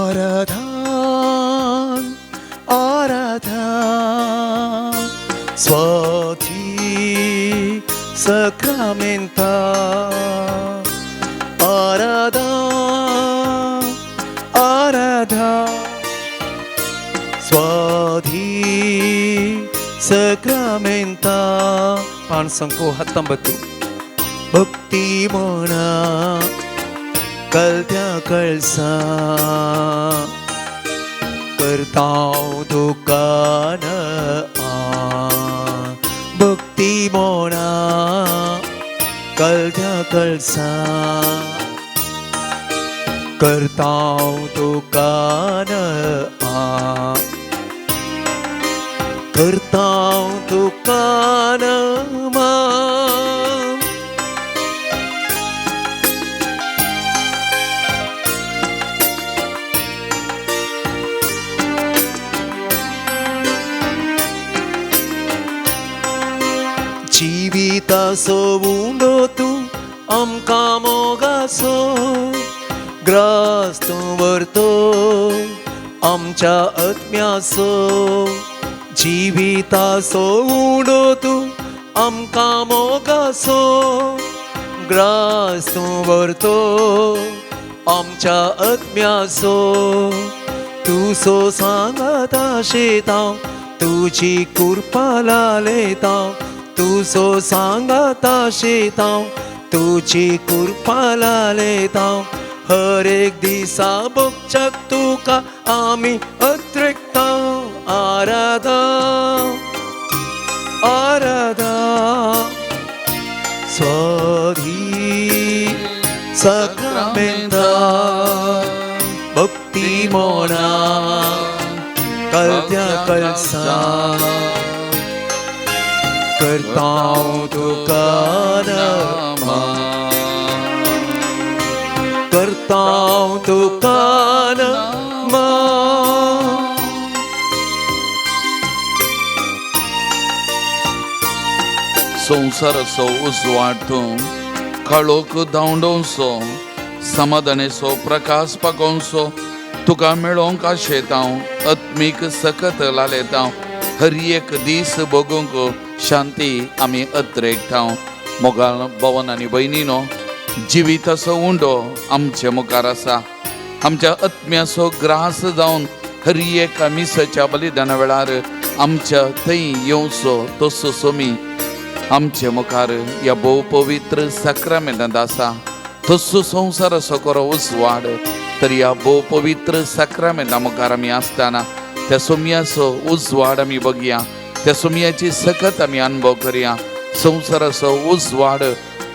आराधन आराधन स्वाधी sacramenta आराधन आराधन स्वाधी sacramenta पानसंको 19 भक्ती म्हणा कळत्या कळसा करताव दुकान भक्ती म्हणा कळत्या कळसा करताव दुकान करताव दुकान जिवितासो उंडो तू आमका मोगासो ग्रास तू वरतो आमच्या आत्म्यासो जिवितासो उंडो तू आमका मोगासो ग्रास तू वरतो आमच्या आत्म्यासो तू सो सांगता शेताव तुझी कृपा लालेताव तू सो सांगता शेताव तुझी कृपा लालेताव हर एक दिसा बघचक तुका आमी अत्रेकताव आराधा आराधा स्वाधी sacramenta भक्ती म्हणा कळत्या कळसा करताव दुकान करताव दुकान संसार सो उजवाडतो काळोख धांवडोवचो समाधानेचो प्रकाश पागोवचो तुका मेळोंक आशेताव आत्मीक सकत लालेताव हर एक दीस बगूंक शांती आमी अत्रेकताव मोगाळ भवन आनी भयणीनो जिविताचो उंडो आमचे मुखार आसा आमच्या आत्म्याचो ग्रास जावन हर एक मिसाच्या बलिदाना वेळार आमच्या थंय येवचो तसो सोमी आमचे मुखार ह्या भोव पवित्र साक्रामेंटांत आसा तसो संसाराचो खरो उजवाड तर ह्या भोव पवित्र साक्रामेंटा मुखार आमी आसतना त्या सोमयाचो उजवाड आमी बगया त्या सोमयाची सकत आमी अनुभव करया संसाराचो उजवाड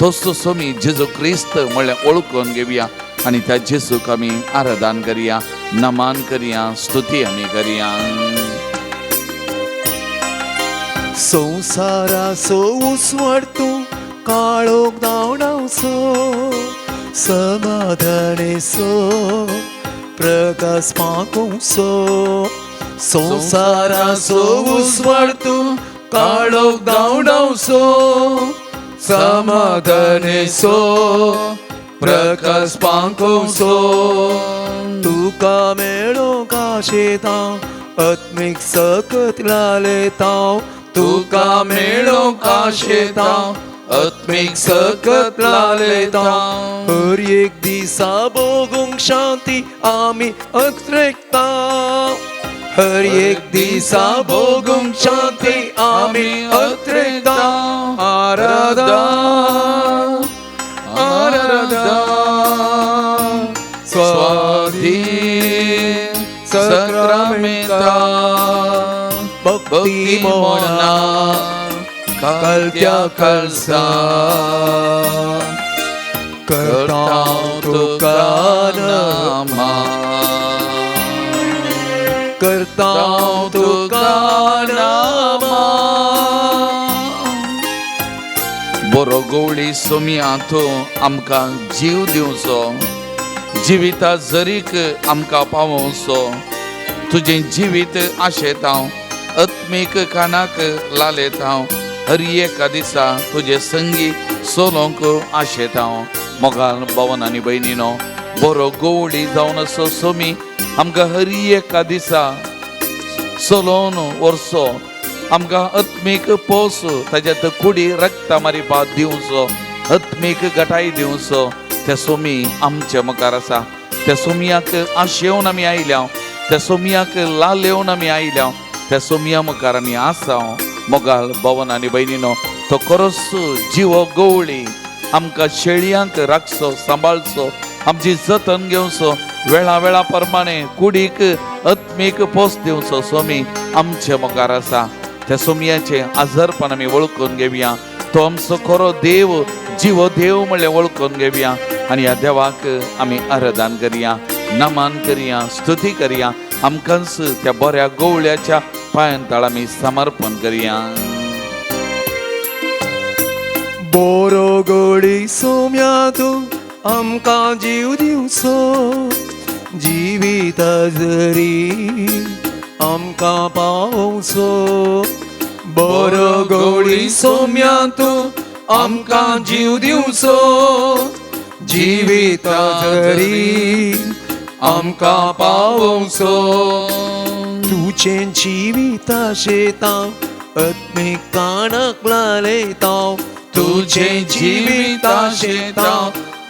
तसो सोमी जेजू क्रिस्त म्हळ्यार ओळखून घेवया आनी त्या जेजूक आमी आराधन करया नमान करया स्तुती आमी करया संसाराचो उजवाड तूं काळोख धांवडावचो समाधानेचो प्रकाश पाकोवचो संसाराचो उजवाड तूं काळोख धांवडावचो समाधानेचो प्रकाश पाकोवचो तुका मेळोंक आशेताव आत्मीक सकत लालेताव तुका मेळोंक आशेताव आत्मीक सकत लालेताव हर एक दिसा बगूंक शांती आमी अत्रेकताव हर एक दिसा बगूंक शांती आमी अत्रेकताव आराधा आराधा स्वाधी सक्रमेंता भक्ती म्हणा कळत्या कळसा करताव तुका नामा करताव तुका नामा बरो गवळी सोमयातो आमकां जीव दिवचो जिविता जरीक आमकां पावोवचो तुजें जिवीत आशेताव आत्मीक कानाक लालेताव हर एका दिसा तुजे संगी सोलोंक आशेताव मोगाल भवन आनी भयणीनो बरो गवळी जावन असो सोमी आमकां हर एका दिसा चलोवन व्हरचो, आमकां आत्मीक पोस ताच्यात कुडी रक्ता मारिपा दिवचो, आत्मीक गटाय दिवचो. त्या सोमी आमच्या मुखार आसा. त्या सोमयाक आशेवन आमी आयल्या, त्या सोमयाक लालेवन आमी आयल्या, त्या सोमया मुखार आमी आसा. मोगाल भवन आनी भयणीनो, तो खरोच जिव गवळी आमकां शेळयांक राखचो, सांबाळचो, आमची जतन घेवचो, वेळा वेळा प्रमाणे कुडीक आत्मीक पोस दिवचो. सोमी आमच्या मुखार आसा. त्या सोमयाचे आजारपण आमी वळखून घेवया. तो आमचो खरो देव, जिवो देव म्हणलें वळखून घेवया. आनी ह्या देवाक आमी आराधन करया, नमन करया, स्तुती करया. आमकांच त्या बऱ्या गवळ्याच्या पांयांतळ आमी समर्पण करया. बरो गवळी सोम्या तूं आमकां जीव दिवचो, जिवीत जरी आमकां पावचो. बरो गवळी सोम्या तूं आमकां जीव दिवचो, जिवीत जरी आमकां पावचो. तुझे जिवीत शेतां आत्मीक कानाक लायतां, तुझे जिवीत शेतां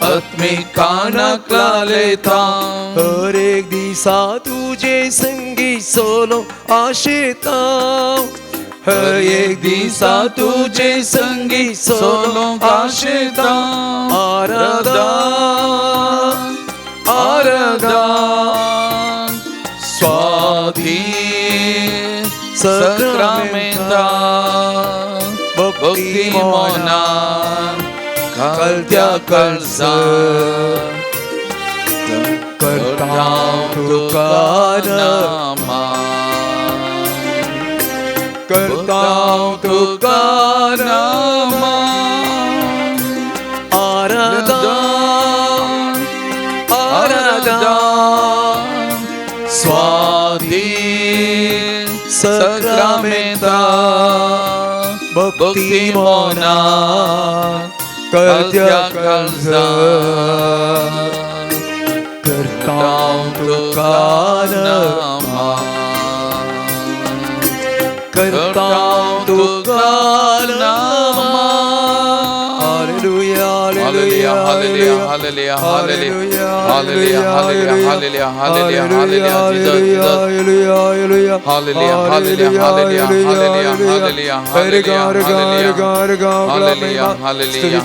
आत्मीक कानाक लायतां. हर एक दिसा तुझे संगी सोलो आशेतां, हर एक दिसा तुझे संगी सोलो आशेतां. आराधन आराधन स्वाधीन सक्रामेंता भक्ती मोना कळत्या कळसा करता तुका नमन, करता तुका नमन. आराधन आराधन स्वाधीन सक्रामेंता भक्ती मोना कळत्या कळसा करता तुका नमन, करता तुका नमन. Hallelujah hallelujah hallelujah hallelujah hallelujah hallelujah hallelujah hallelujah hallelujah hallelujah hallelujah hallelujah hallelujah hallelujah.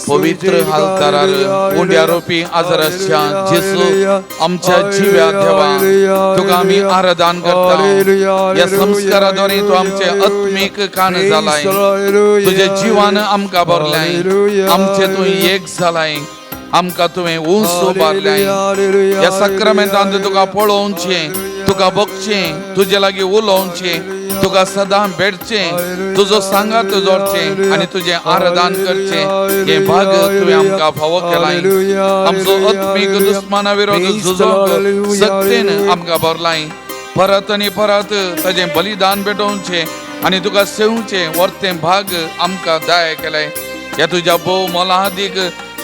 पवित्र हालतारार उंड्या रोपी आजाराच्या जेसू आमच्या जिव्या देवा तुका आमी आराधन करता. या संस्काराद्वारे तू आमचे आत्मीक कान जालाय, तुझे जीवान आमकां भरलाय, आमचे तू एक जालाय, आमकां तुवें उंच उबारलाय. या सक्रमेंतांत तुका पळोवचें, तुका बघचें, तुजे लागीं उलोवचें, तुका सदां भेटचें, तुजो सांगात जोडचें आनी तुजें आराधन करचें. हे भाग तुवें आमकां फावो केलाय. आमचो आत्मीक दुस्माना विरोध झुजोवंक सत्तेन आमकां भरलाय. परत आनी परत ताजें बलिदान भेटोवचें आनी तुका सेवचें वर्तें भाग आमकां दाय केलाय. ह्या तुज्या भोव मोलादीक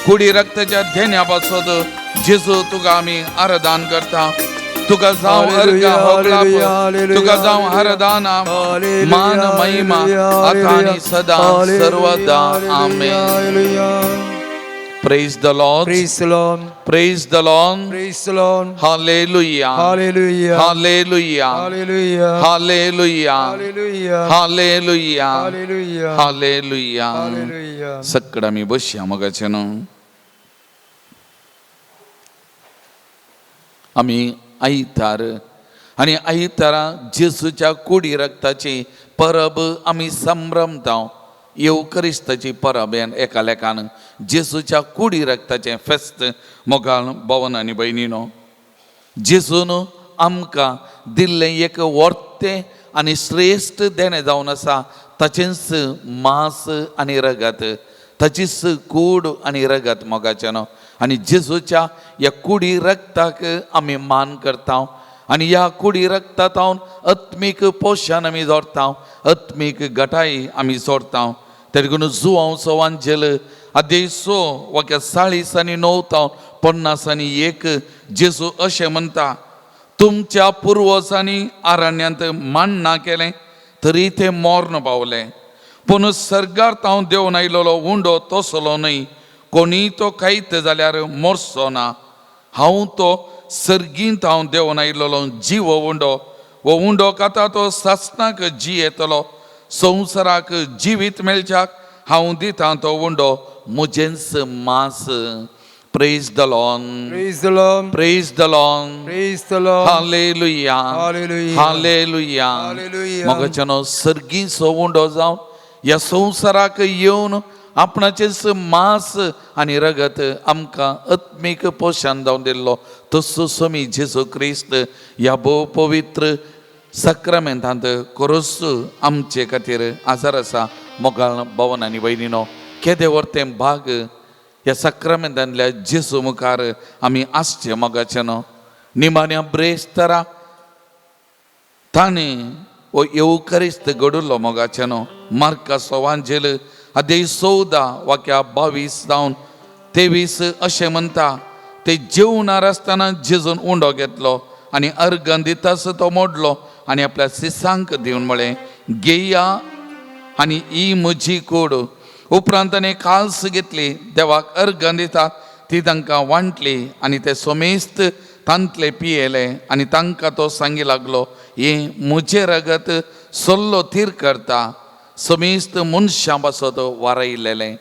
कुडी रक्ताच्या धेन्या पासत जेजू तुका आमी आराधन करता. तुका जावं अर्घ होगलाप, तुका जावं आराधन, मान महिमा आता आनी सदां सर्वदा. आमेन. Praise the Lord. Praise the Lord. Praise the Lord. Praise the Lord. Hallelujah. Hallelujah. Hallelujah. Hallelujah. Hallelujah. Hallelujah. Hallelujah. Hallelujah. Hallelujah. Hallelujah. सकडा मी बसया मगाचे न्हू. आमी आयतार आनी आयतारा जेसूच्या कुडी रक्ताची परब आमी संभ्रमता. येवकरिस्ताची परब एका लेखान जेसूच्या कुडी रक्ताचें फेस्त. मोगाळ भवन आनी भयणीनो, जेसून आमकां दिल्लें एक वर्तें आनी श्रेश्ठ देणें जावन आसा. ताचेंच मांस आनी रगत, ताचीच कूड आनी रगत मोगाचें. आनी जेजूच्या ह्या कुडी रक्ताक आमी मान करता आनी ह्या कुडी रक्तांत आत्मीक पोशान आमी जोडटा, आत्मीक गटाय आमी जोडटा. तेडून जुवांचो वांजेल आदेसो वाक्या 40 आनी 9 50 आनी 1 जेजू अशें म्हणटा, तुमच्या पुर्वजांनी अरण्यांत मान्ना केलें तरी ते मोर्न पावले. पूण सर्गार हांव देंवन आयिल्लो उंडो तसलो न्हय, कोणी तो खायत जाल्यार मोरचो ना. हांव तो सर्गींत हांव देंवन आयिल्लो जीव उंडो. वो उंडो खाता तो सासणाक जी येतलो. संवसाराक जिवीत मेळच्याक हांव दितां तो उंडो म्हजेंच मांस. Praise the Lord. Praise the Lord. Praise the Lord. Praise the Lord. Hallelujah. Hallelujah. Hallelujah. Hallelujah. मोगाच्यानो सर्गीचो undo जावन ह्या संवसाराक येवन आपणाचेच मांस आनी रगत आमकां आत्मीक पोशान जावन दिल्लो. तसो सोमी जेजू क्रिस्त ह्या भोव पवित्र सक्रामेंतांत खरोच आमचे खातीर आजार आसा. मोगाळ भवन आनी भयणीनो, केदे व्हरतें भाग ह्या सक्रामेंतांतल्या जेजू मुखार आमी आसचे. मोगाचेनो निमाण्या ब्रेस्तारा ताणें वो येवकारिस्त घडुल्लो. मोगाचेनो मार्काचो वांजेल अध्याय 14 वाक्या 22 जावन 23 अशें म्हणटा, ते जेवणार आसतना जेजून उंडो घेतलो आनी अर्गां दितास तो मोडलो आनी आपल्या शिसांक दिवन म्हळें, घेया आनी ही म्हजी कूड. उपरांत ताणें काल्स घेतली, देवाक अर्गां दितात ती तांकां वांटली आनी ते सोमेस्त तांतले पियेले आनी तांकां तो सांगी लागलो, हें म्हजें रगत सल्लो थीर करता. समेस्त मनशां पासत वारयलेलें.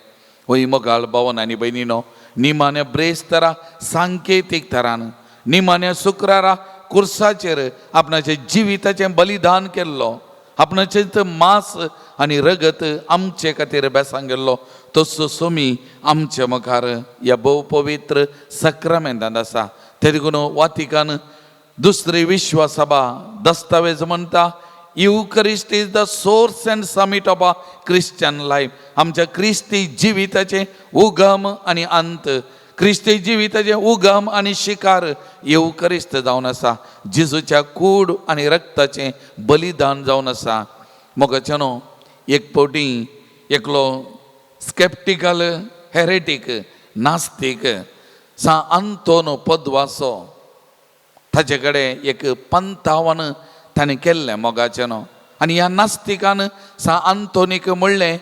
वय मोगाळ भवन आनी भयणीनो, निमाण्या ब्रेस्तारा सांकेतीक तरान निमाण्या शुक्रारा कुर्साचेर आपणाच्या जिविताचें बलिदान केल्लो. आपणाचें मांस आनी रगत आमचे खातीर बेसांग गेल्लो. तसो सोमी आमच्या मुखार ह्या भोव पवित्र सक्रामेंतांत आसा. ते देखून वातिकान दुसरी विश्वसभा दस्तावेज म्हणटा, Eucharist is the source and summit of a Christian life. आमच्या क्रिस्ती जिविताचे उगम आनी अंत, क्रिस्ती जिविताचे उगम आनी शिकार येवकरिस्त जावन आसा. जेजूच्या कूड आनी रक्ताचें बलिदान जावन आसा. मोगाचेनो एक फावटी एकलो स्केप्टिकल हेरेटीक नास्तीक सा अंतोन पद्वासो ताचे कडेन एक 55 ताणें केल्लें. मोगाचेनो आनी ह्या नास्तिकान सा आंतोनीक म्हणलें,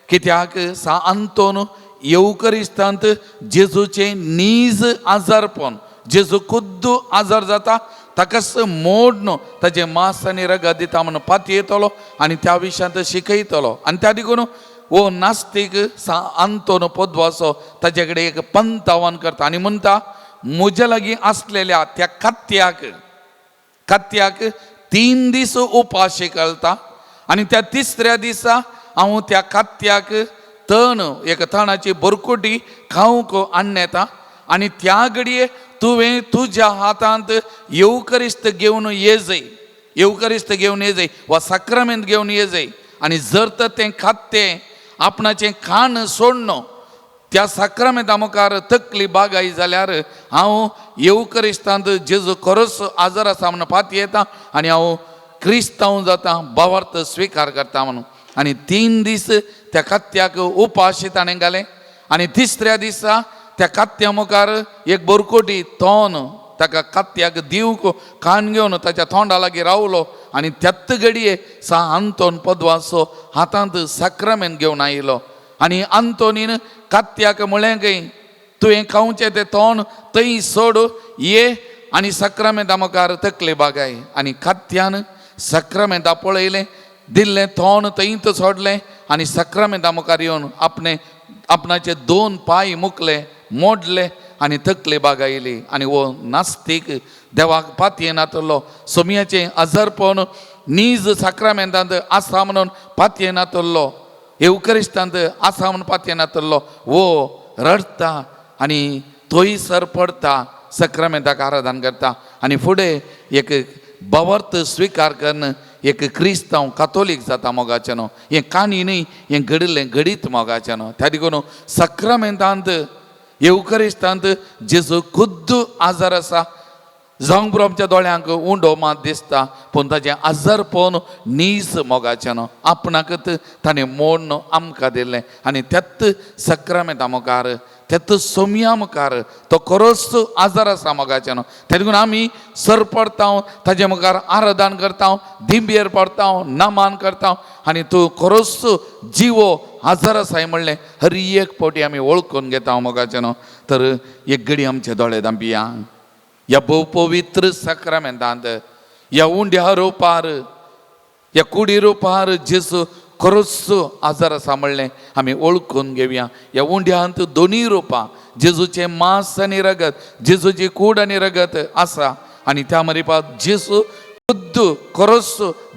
कित्याक सा आंतोन येवकरिस्तांत जेजूचें नीज आजारपण, जेजू खुद्द आजार जाता ताकाच मोडन ताचें मांस आनी रगत दिता म्हणून पाती येतलो आनी त्या विशयांत शिकयतलो. आनी त्या देखून वो नास्तीक सा आंतोन पद्वासो ताचे कडेन एक 55 करता आनी म्हणटा, म्हज्या लागीं आसलेल्या त्या कत्त्याक 3 दीस उपाशी घालता आनी त्या तिसऱ्या दिसा हांव त्या कत्त्याक एक तणाची बरकुटी खावंक हाडून आनी त्या घडये तुवें तुज्या हातांत येवकरिस्त घेवन येजय, येवकरिस्त घेवन येजय वा सक्रामेंत घेवन येजय. आनी जर तर तें खात्तें आपणाचें खाण सोडणो त्या सक्रामेंता मुखार तकली बागाय जाल्यार हांव येवकरिस्तांत जेजू खरोच आजार आसा म्हणून पाती येता आनी हांव क्रिस्तांव जाता, भावार्थ स्विकार करता म्हणून. आनी 3 दीस त्या कत्त्याक उपाशी ताणें घालें आनी तिसऱ्या दिसा त्या कत्त्या मुखार एक बरकोटी तोंड ताका कत्त्याक दिवंक कान घेवन ताच्या तोंडा लागीं रावलो आनी त्यात घडये सा आंतोन पद्वासो हातांत सक्रामेंत घेवन आयलो. आनी आंतोनीन कत्त्याक म्हळें, गे तुवें खावचें तें तोंड थंय सोड, ये आनी सक्रामेंता मुखार तकले बागाय. आनी कत्त्यान सक्रामेंता पळयलें, दिल्लें तोंड थंयच सोडलें आनी सक्रामेंता मुखार येवन आपणाचे 2 पांय मुकले, मोडले आनी तकले बागायली. आनी वो नास्तीक देवाक पातये नातलो, सोमयाचें आजारपण नीज सक्रामेंतांत आसा म्हणून पातये नातलो, येवकरिस्तांत आसा म्हणून पातये नातलो, वो रडता आनी थंयसर पडटा, सक्रामेंताक आराधन करता आनी फुडें एक भावार्थ स्विकार करून एक क्रिस्तांव कातोलीक जाता. मोगाचेनो हें काणी न्ही, हें घडिल्लें घडीत. मोगाचेनो त्या देखून सक्रामेंतांत येवकरिस्तांत जेजू खुद्द आजार आसा जावंक पुरो आमच्या दोळ्यांक उंडो मात दिसता पूण ताचें आजारपण नीस मोगाचें न्हू आपणाकच ताणें मोड आमकां दिल्लें आनी त्यात सक्रामेंता मुखार त्यात सोमया मुखार तो खरोच आजार आसा मोगाचें न्हू ते देखून आमी सर पडटा ताजे मुखार आराधन करता दिंबेर पडटा नमान करता आनी तूं खरोच जिवो आजार आसाय म्हणलें हर एक फावटी आमी वळखून घेता मोगाचें न्हू तर एक घडी आमचे दोळे धांपिया ह्या भोव पवित्र सक्रामेंतांत ह्या उंड्या रोपार ह्या कुडी रोपार जेजू खरोच आजार आसा म्हणलें आमी वळखून घेवया ह्या उंड्यांत दोनी रोपां जेजूचें मांस आनी रगत जेजूची कूड आनी रगत आसा आनी त्या मरिपात जेजू शुद्ध खरोच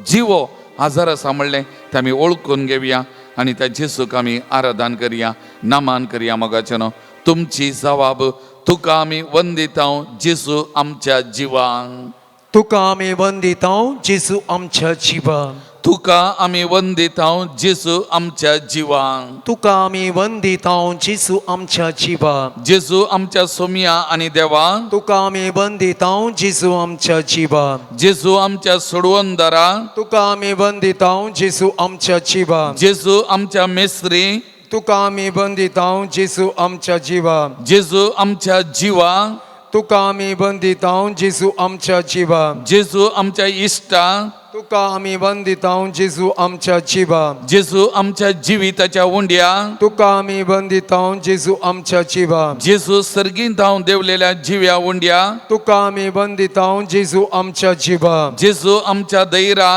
जिवो आजार आसा म्हणलें तें आमी वळखून घेवया आनी त्या जेजूक आमी आराधन करया नमान करया मोगाचें न्हू तुमची जबाब तुका आमी वंदिता जेजू आमच्या जिवांक तुका आमी वंदिता जेजू आमच्या जिवांक तुका आमी वंदिता जेजू आमच्या जिवांक तुका आमी वंदिता जेजू आमच्या जिवांक जेजू आमच्या सोमया आनी देवा तुका आमी वंदिता जेजू आमच्या जिवांक जेजू आमच्या सोडवंदरा तुका आमी वंदिता जेजू आमच्या जिवांक जेजू आमच्या मेस्त्री तुका आमी वंदिता जेजू आमच्या जिवांक जेजू आमच्या जिवांक तुका आमी वंदिता जेजू आमच्या जिवांक जेजू आमच्या इश्टा तुका आमी वंदिता जेजू आमच्या जिवांक जेजू आमच्या जिविताच्या उंड्या तुका आमी वंदिता जेजू आमच्या जिवांक जेजू सर्गींत हांव देवलेल्या जिव्या उंड्या तुका आमी वंदिता जेजू आमच्या जिवांक जेजू आमच्या दैरा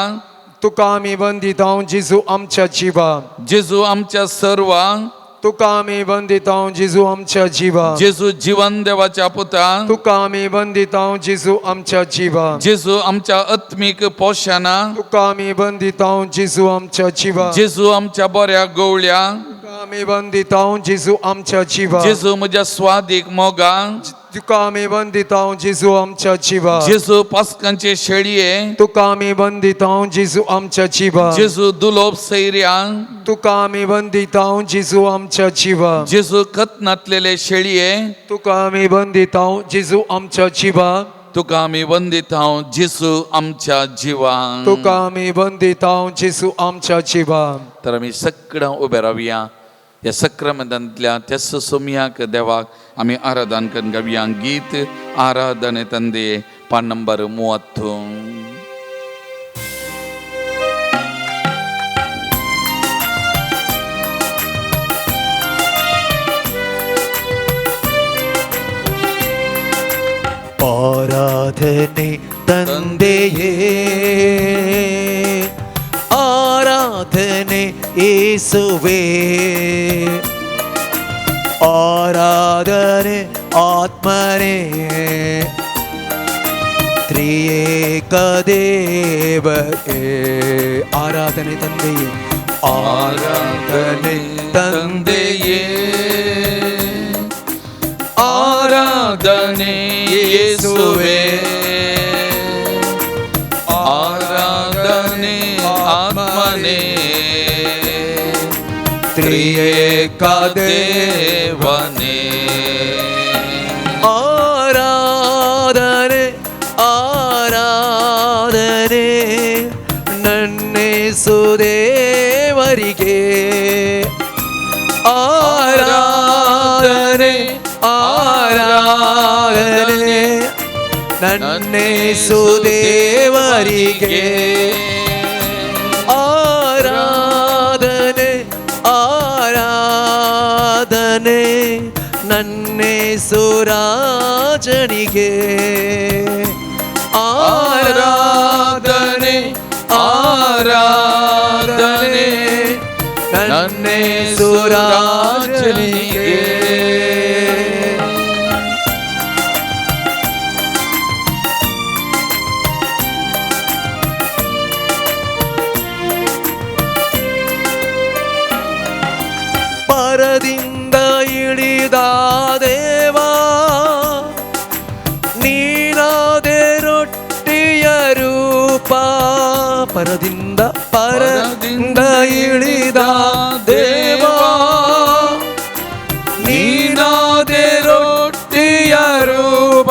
तुका आमी वंदिता जेजू आमच्या जिवांक जेजू आमच्या सर्वांक तुका आमी वंदिता जेजू आमच्या जिवांक जेजू जिवन देवाच्या पुता तुका आमी वंदिता जेजू आमच्या जिवांक जेजू आमच्या आत्मीक पोशाना तुका आमी वंदिता जेजू आमच्या जिवांक जेजू आमच्या बऱ्या गवळ्या तुका आमी वंदिता जेजू आमच्या जिवांक जेजू म्हज्या स्वादीक मोगा तुका आमी वंदिता जेजू आमच्या जिवांक जेजू पास्कांचे शेळये तुका आमी वंदिता जेजू आमच्या जिवांक जेजू दुलोप सैर्यांक तुका आमी वंदिता जेजू आमच्या जिवांक जेजू खतनातलेले शेळये तुका आमी वंदिता जेजू आमच्या जिवांक तुका आमी वंदिता जेजू आमच्या जिवांक तुका आमी वंदिता जेजू आमच्या जिवांक तर आमी सगळ्यां उबे रावया ह्या सक्रामेंतांतल्या त्याच सोमयाक देवाक आमी आराधन करून गावया गीत आराधने तंदे पान नंबर 30 ಆರಾಧನೆ ತಂದೆಯೇ ಆರಾಧನೆ ಯೇಸುವೇ ಆರಾಧನೆ ಆತ್ಮನೇ ತ್ರಿಯೇಕ ದೇವರೇ ಆರಾಧನೆ ತಂದೆಯೇ ಆರಾಧನೆ ತಂದೆಯೇ ಆರಾಧನೆ ಯೇಸುವೇ ಆರಾಧನೆ ಆತ್ಮನೇ ತ್ರಿಯೇಕ ದೇವನೇ ಆರಾಧನೆ ಆರಾಧನೆ ನನ್ನೇಸು ದೇವರಿಗೆ ಆರಾಧನೆ ಆರಾಧನೆ ನನ್ನೇಸು ದೇವರಿಗೆ ಆರಾಧನೆ ಆರಾಧನೆ ನನ್ನೇಸು ರಾಜನಿಗೆ ಆರಾಧನೆ ಆರಾಧನೆ ನನ್ನೇಸು ರಾಜನಿಗೆ ಪರದಿಂದ ಇಳಿದ ದೇವಾ ನೀನಾದೆ ರೊಟ್ಟಿಯ ರೂಪ ಪರದಿಂದ ಇಳಿದ ದೇವಾ ನೀನಾದೆ ರೊಟ್ಟಿಯ ರೂಪ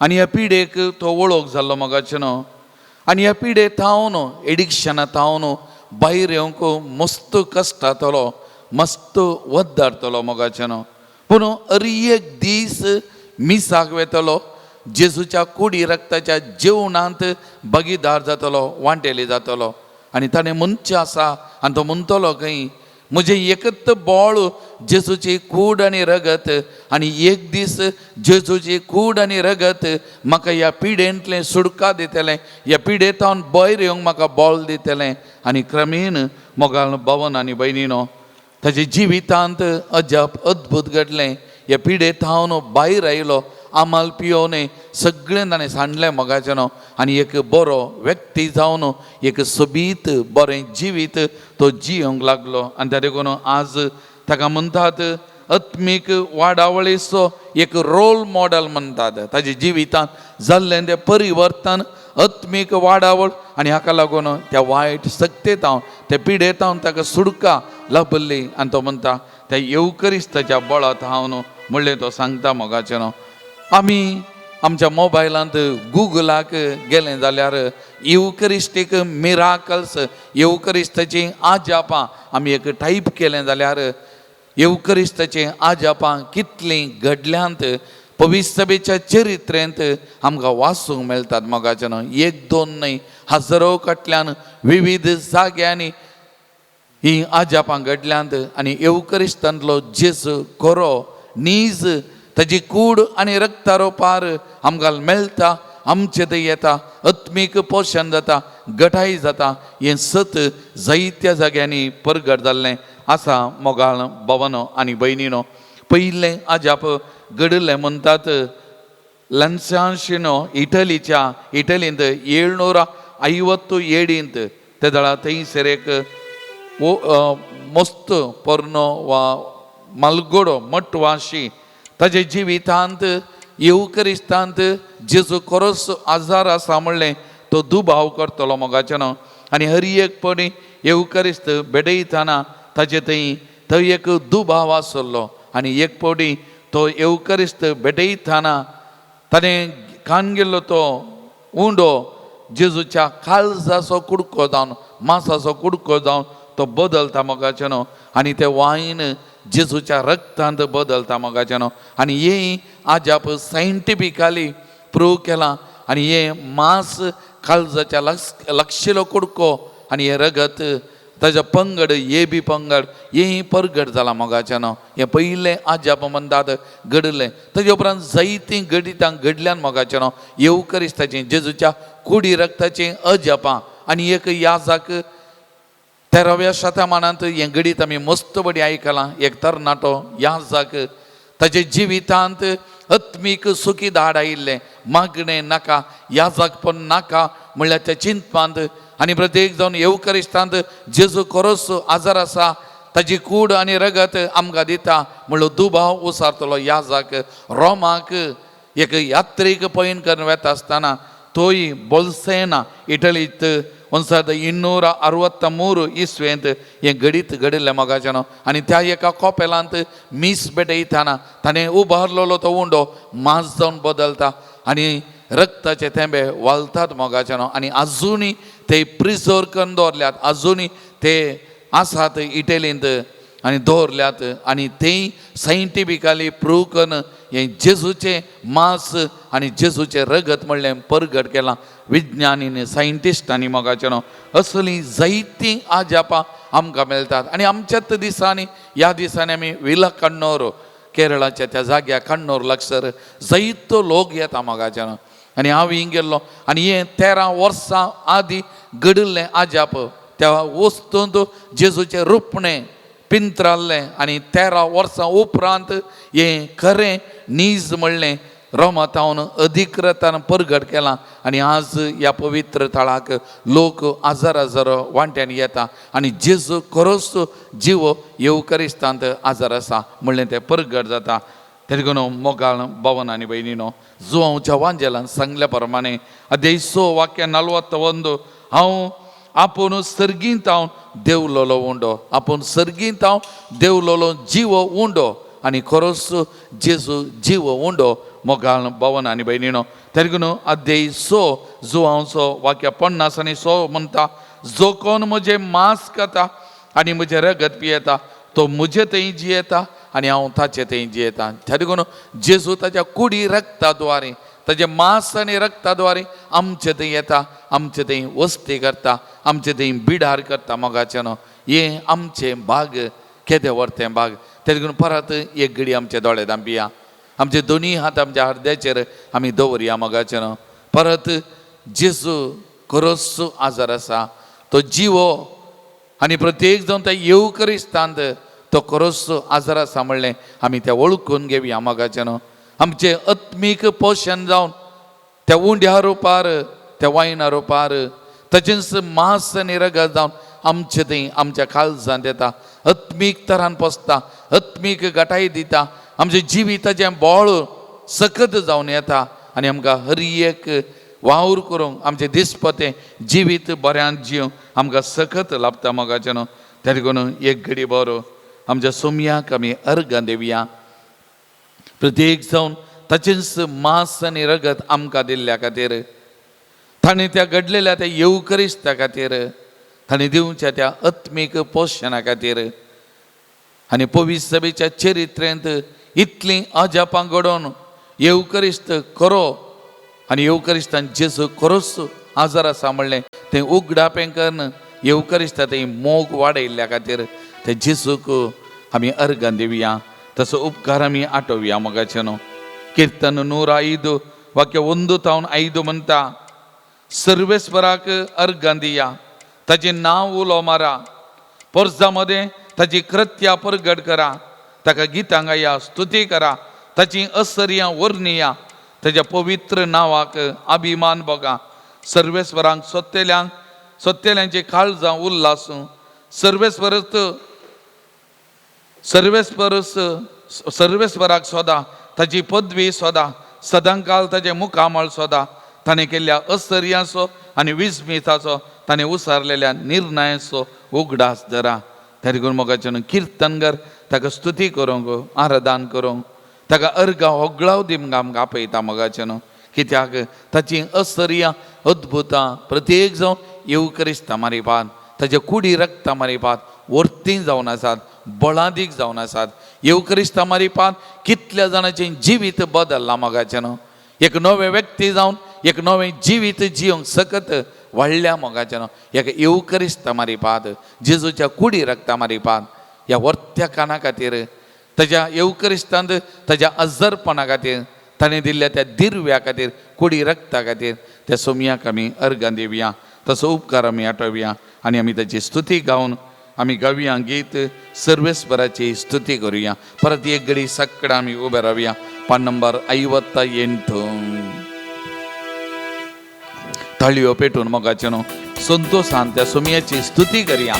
आनी ह्या पिडेक तो वळख जाल्लो मोगाचे न्हू. आनी ह्या पिडे थावन एडिक्शना थावन भायर येवंक मस्त कश्ट जातलो, मस्त वध धाडटलो मोगाचे न्हू. पूण एक दीस मिसाक वेतलो, जेजूच्या कुडी रक्ताच्या जेवणांत भागीदार जातलो, वांटेली जातलो. आनी ताणें म्हणचें आसा आनी तो म्हणटलो खंय, म्हजें एकच बोळ जेजूची कूड आनी रगत, आनी एक दीस जेजूची कूड आनी रगत म्हाका ह्या पिडेंतलें सुडका दितलें, ह्या पिडेंतावन भायर येवंक म्हाका बोळ दितलें. आनी क्रमेन मोगाल भावन आनी भयणीनो, ताच्या जिवितांत अजाप अद्भुत घडलें. ह्या पिडेंतावन भायर आयलो, आमाल पियोवने सगळें ताणें सांडलें मोगाचें न्हू. आनी एक बरो व्यक्ती जावन एक सोबीत बरें जिवीत तो जियोंक लागलो. आनी त्या देखून आज ताका म्हणटात आत्मीक वाडावळीचो एक रोल मॉडेल म्हणटात. ताच्या जिवितांत जाल्लें तें परिवर्तन, आत्मीक वाडावळ, आनी हाका लागून त्या वायट सक्तेतावन त्या पिडेतावन ताका सुडका लाभली. आनी तो म्हणटा त्या येवकरिस्ताच्या बळांत हांव न्हू म्हणलें तो सांगता मोगाचें न्हू. आमी आमच्या मोबायलांत गुगलाक गेलें जाल्यार येवकरिस्टीक मिराकल्स, येवकरिस्ताची आजापां आमी एक टायप केलें जाल्यार येवकरिस्ताचें आजापां कितलीं घडल्यांत पवित्र सभेच्या चरित्रेंत आमकां वाचूंक मेळटात मोगाचें न्हू. एक दोन न्हय, हजारो कडल्यान विविध जाग्यांनी ही आजापां घडल्यांत. आनी येवकरिस्तांतलो जेजू खरो नीज, ताची कूड आनी रक्तारो पार आमकां मेळटा, आमचे थंय येता, आत्मीक पोशण जाता, गटाय जाता. हें सत जायत्या जाग्यांनी परगट जाल्लें आसा मोगाळ भावानो आनी भयणीनो. पयलें आजाप घडलें म्हणटात लन्सांशिनो इटलींत 757 ते दळा थंयसर एक मस्त पोर्नो वा मालगोडो मटवाशी ताचे जिवितांत येवकरिस्तांत जेजू खरोच आजार आसा म्हणलें तो दुबाव करतलो मोगाचें न्हू. आनी हर एक पडी येवकरिस्त बेडयतना ताचे थंय एक दुबाव आसलो. आनी एक पडी तो येवकरिस्त बेडयतना ताणें खान गेल्लो तो उंडो जेजूच्या काळजाचो कुडको जावन, मांसाचो कुडको जावन तो बदलता मोगाचें न्हू. आनी तें वायन जेजूच्या रक्तांत बदलता मोगाचें न्हू. आनी हें आजाप सायंटिफिकली प्रूव केलां. आनी हें मांस काळजाच्या लागशिल्लो कुडको आनी हें रगत ताच्या पंगड हे बी पंगड हें परगट जालां मोगाचें न्हू. हें पयलें आजाप म्हणटात घडलें. ताजे उपरांत जायतीं गडितां घडल्यान मोगाचें न्हू. येवकरिस्ताचें जेजूच्या कुडी रक्ताचें अजापां. आनी एक याजाक 13व्या शतमानांत हें गडीत आमी मस्त बडी आयकलां. एक तरणाटो याजाक ताचे जिवितांत आत्मीक सुखी धाड आयिल्लें, मागणें नाका, याजाकपण नाका म्हणल्यार त्या चिंतपांत. आनी प्रत्येक जावन येवकरिस्तांत जेजू खरोच आजार आसा, ताजी कूड आनी रगत आमकां दिता म्हणलो दुबाव उसारतलो याजाक. रोमाक एक यात्रेक पयन करून वेता आसतना तोय बोल्सेना इटलींत 1263 इस्वेंत हें घडीत घडिल्लें मोगाचें न्हू. आनी त्या एका कोपेलांत मीस बेटयतना ताणें उबारलेलो तो उंडो मांस जावन बदलता आनी रक्ताचे थेंबे वालतात मोगाचें न्हू. आनी आजुनी ते प्रिजर्व करून दवरल्यात, आजुनी ते आसात इटलींत आनी दवरल्यात. आनी तें सायंटिफिकली प्रूव करून हें जेजूचें मांस आनी जेजूचें रगत म्हणलें परगट केलां विज्ञानीन, सायंटिस्टांनी मोगाचें न्हू. असलीं जायतीं आजापां आमकां मेळटात. आनी आमच्याच दिसांनी ह्या दिसांनी आमी विला कण्णूर, केरळाच्या त्या जाग्यार कण्णूर लागसर जायतो लोक येता मोगाचें न्हू. आनी हांव हिंग गेल्लो आनी हें 13 वर्सां आदीं घडिल्लें आजाप. त्या वस्तूंत जेजूचें रुपणें पिंत्राल्लें आनी 13 वर्सां उपरांत हें खरें नीज म्हणलें रोमातावन अधिकृतान परगट केलां. आनी आज ह्या पवित्र थळाक लोक हजार वांट्यान येता आनी जेजू खरोच जिवो येवकरिस्तांत आजार आसा म्हणलें तें परगट जाता. तें देखून मोगाळ भावन आनी भयणीनो, जुवांच्या वांजेलान सांगल्या प्रमाणे अध्याय 6 वाक्य 41 हांव आपूण सर्गींत हांव देवलोलो उंडो, आपूण सर्गींत हांव देवलोलो जिवो उंडो आनी खरोच जेजू जिवो उंडो मोगाळ भावन आनी भयणीनो. तेरगून अध्याय 6 जो हांव वाक्य 50 आनी 100 म्हणटा, जो कोण म्हजे मांस खाता आनी म्हजे रगत पियेता तो म्हजे थंय जियेता आनी हांव ताचे थंय जियेता. तेरगून जेजू ताच्या कुडी रक्ताद्वारे, ताचे मांस आनी रक्ताद्वारे आमचे थंय येता, आमचे थंय वस्ती करता, आमचे थंय बिडार करता. मोगाचे न्हू, हे आमचे भाग केदें व्हरतें भाग. तेरगून परत एक घडी आमचे दोळे धांपिया, आमचे दोनी हात आमच्या हृदयाचेर आमी दवरया. मोगाचे न्हू, परत जेजू खरोच आजार आसा, तो जिवो आनी प्रत्येक जावन त्या येवकरिस्तांत तो खरोच आजार आसा म्हणलें आमी तें वळखून घेवया. मोगाचे न्हू, आमचे आत्मीक पोशण जावन त्या उंड्या रुपार, त्या वायना रुपार ताचेंच मांस आनी रगत जावन आमचे थंय आमच्या काळजांत येता, आत्मीक तरान पोसता, आत्मीक घटाय दिता, आमचे जिविताचें बोळ सकत जावन येता आनी आमकां हर एक वावर करूंक आमचें दिसपतें जिवीत बऱ्यान जिवंक आमकां सकत लाभता. मोगाचें न्हू, तेरगून एक घडी बरो आमच्या सोमयाक आमी अर्घ दिवया. प्रत्येक जावन ताचेंच मांस आनी रगत आमकां दिल्ल्या खातीर, ताणें त्या घडलेल्या त्या येवकरिस्ता खातीर, ताणें दिवच्या त्या आत्मीक पोशणा खातीर आनी पवित्र सभेच्या चरित्रेंत इतलीं अजापां घडोवन येवकरिस्त खरो आनी येवकरिस्तान जेजू खरोच आजार आसा म्हणलें तें उगडापें करन येवकरिस्ता थंय मोग वाडयल्ल्या खातीर ते जेजूक आमी अर्घ दिवया. तसो उपकार आमी आटोवया. मोगाचें न्हू, कीर्तन 105 वाक्य 1 तावन 5 म्हणटा, सर्वेस्वराक अर्घ दिया, ताचें नांव उलो मारा, पोरसां मदें ताची कृत्यां परगट करा, ताका गितां गाया, स्तुती करा, ताची असर्यां वर्णिया, ताच्या पवित्र नांवाक अभिमान बगा. सर्वेस्वरांक सोत्तेल्यांची काळजां उल्लासूं, सर्वेस्वराक सोदा, ताची पदवी सोदा, सदांकाल ताचे मुखामळ सोदा, ताणें केल्ल्या असर्याचो आनी विस्मिताचो, ताणें उसारलेल्या निर्णयाचो उगडास धरा. तेरगून मोगाचें न्हू, कीर्तनगर ताका स्तुती करूंक, आराधन करूंक, ताका अर्घ होगळाव दिवंक आमकां आपयता. मोगाचें न्हू, कित्याक ताची असर्यां अद्भुतां प्रत्येक जावन येवकरिस्ता मारिपात, ताचे कुडी रक्ता मारिपात वर्ती जावन आसात, बळादीक जावन आसात. येवकरिस्ता मारिपात कितल्या जाणांचें जिवीत बदल्लां. मोगाचें न्हू, एक नवे व्यक्ती जावन एक नवें जिवीत जिवंक सकत वाडल्या. मोगाचें न्हू, एक येवकरिस्ता मारिपात, जेजूच्या कुडी रक्ता मारिपात, ह्या वर्त्या काना खातीर, ताच्या येवकरिस्तांत ताच्या अजरपणा खातीर, ताणें दिल्ल्या त्या दिरव्या खातीर, कुडी रक्ता खातीर त्या सोमयाक आमी अर्घ दिवया. तसो उपकार आमी आटोवया आनी आमी ताची स्तुती गावन आमी गावया. गीत सर्वेस्वराची स्तुती करुया. परत एक घडी सकाळ आमी उबे रावया. पान नंबर 58. ताळयो पेटून मोगाचें न्हू, संतोशान त्या सोमयाची स्तुती करया,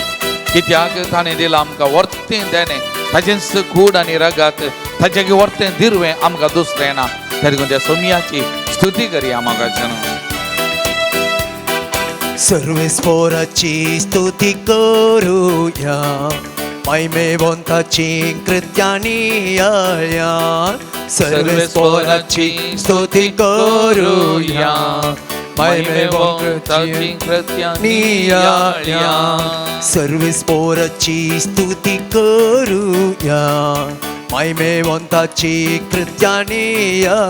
कित्याक ताणें दिलां आमकां वर्तें देणें, ताचेंच कूड आनी रगत, ताचें वर्तें दिरवें आमकां दुसरें ना. तेरगून त्या सोमयाची स्तुती करया. मोगाचें न्हू, सर्वेस्वराची स्तुती करूया, महिमेवंताची कृत्यानी या. सर्वेस्वराची स्तुती करूया, महिमेवंताची कृत्यानी या. सर्वेस्वराची स्तुती करूया, महिमेवंताची कृत्यानी या.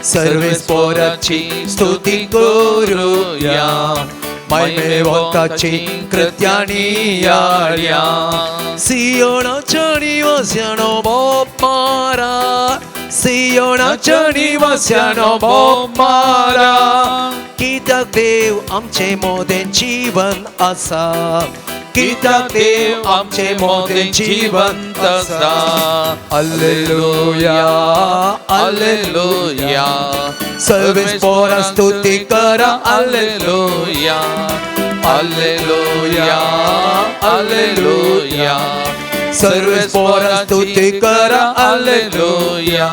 सर्वेस्वराची स्तुती करूया, महिमेवंताची कृत्यानी या. सियोनाच्या निवास्यानो बोप मारा, सियोनाच्या निवास्यानो बोप मारा, कित्याक देव आमचे मोदें जीवन आसा, कित्याक देव आमचे मोदें जिवंत आसा. हालेलुया, हालेलुया, सर्वेस्वरा स्तुती करा. हालेलुया, हालेलुया, हालेलुया, सर्वेस्वरा स्तुती करा. हालेलुया.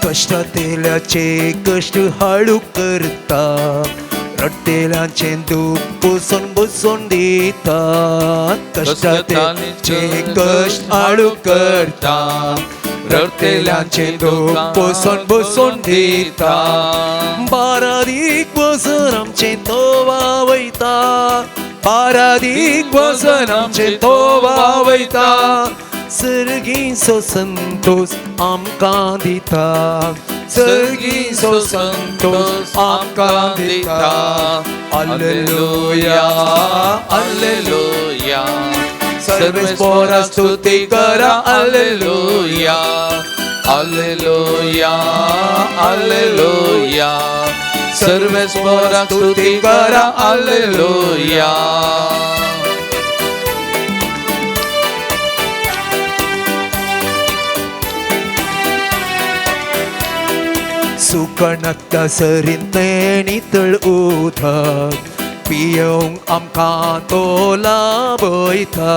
कष्टातेल्याचे कष्ट हळू करता, रट्टेल्यांचे दूख पुसून पुसून दितात कष्टाचे कष्ट आळू करतात रट्टेल्यांचे दूख पुसून पुसून दितात बारादीक वचन आमचे तोवा वयता बारादीक वचन आमचे तोवा वयता सर्गीचो संतोष आमकां दिता सर्गीचो संतोष आमकां दिता हालेलुया हालेलुया सर्वेस्परा स्तुती करा हालेलुया हालेलुया हालेलुया सर्वेस्परा स्तुती करा हालेलुया सुकणत्ता सरींतले नितळ उदक पियोंक आमकां तो लाभयता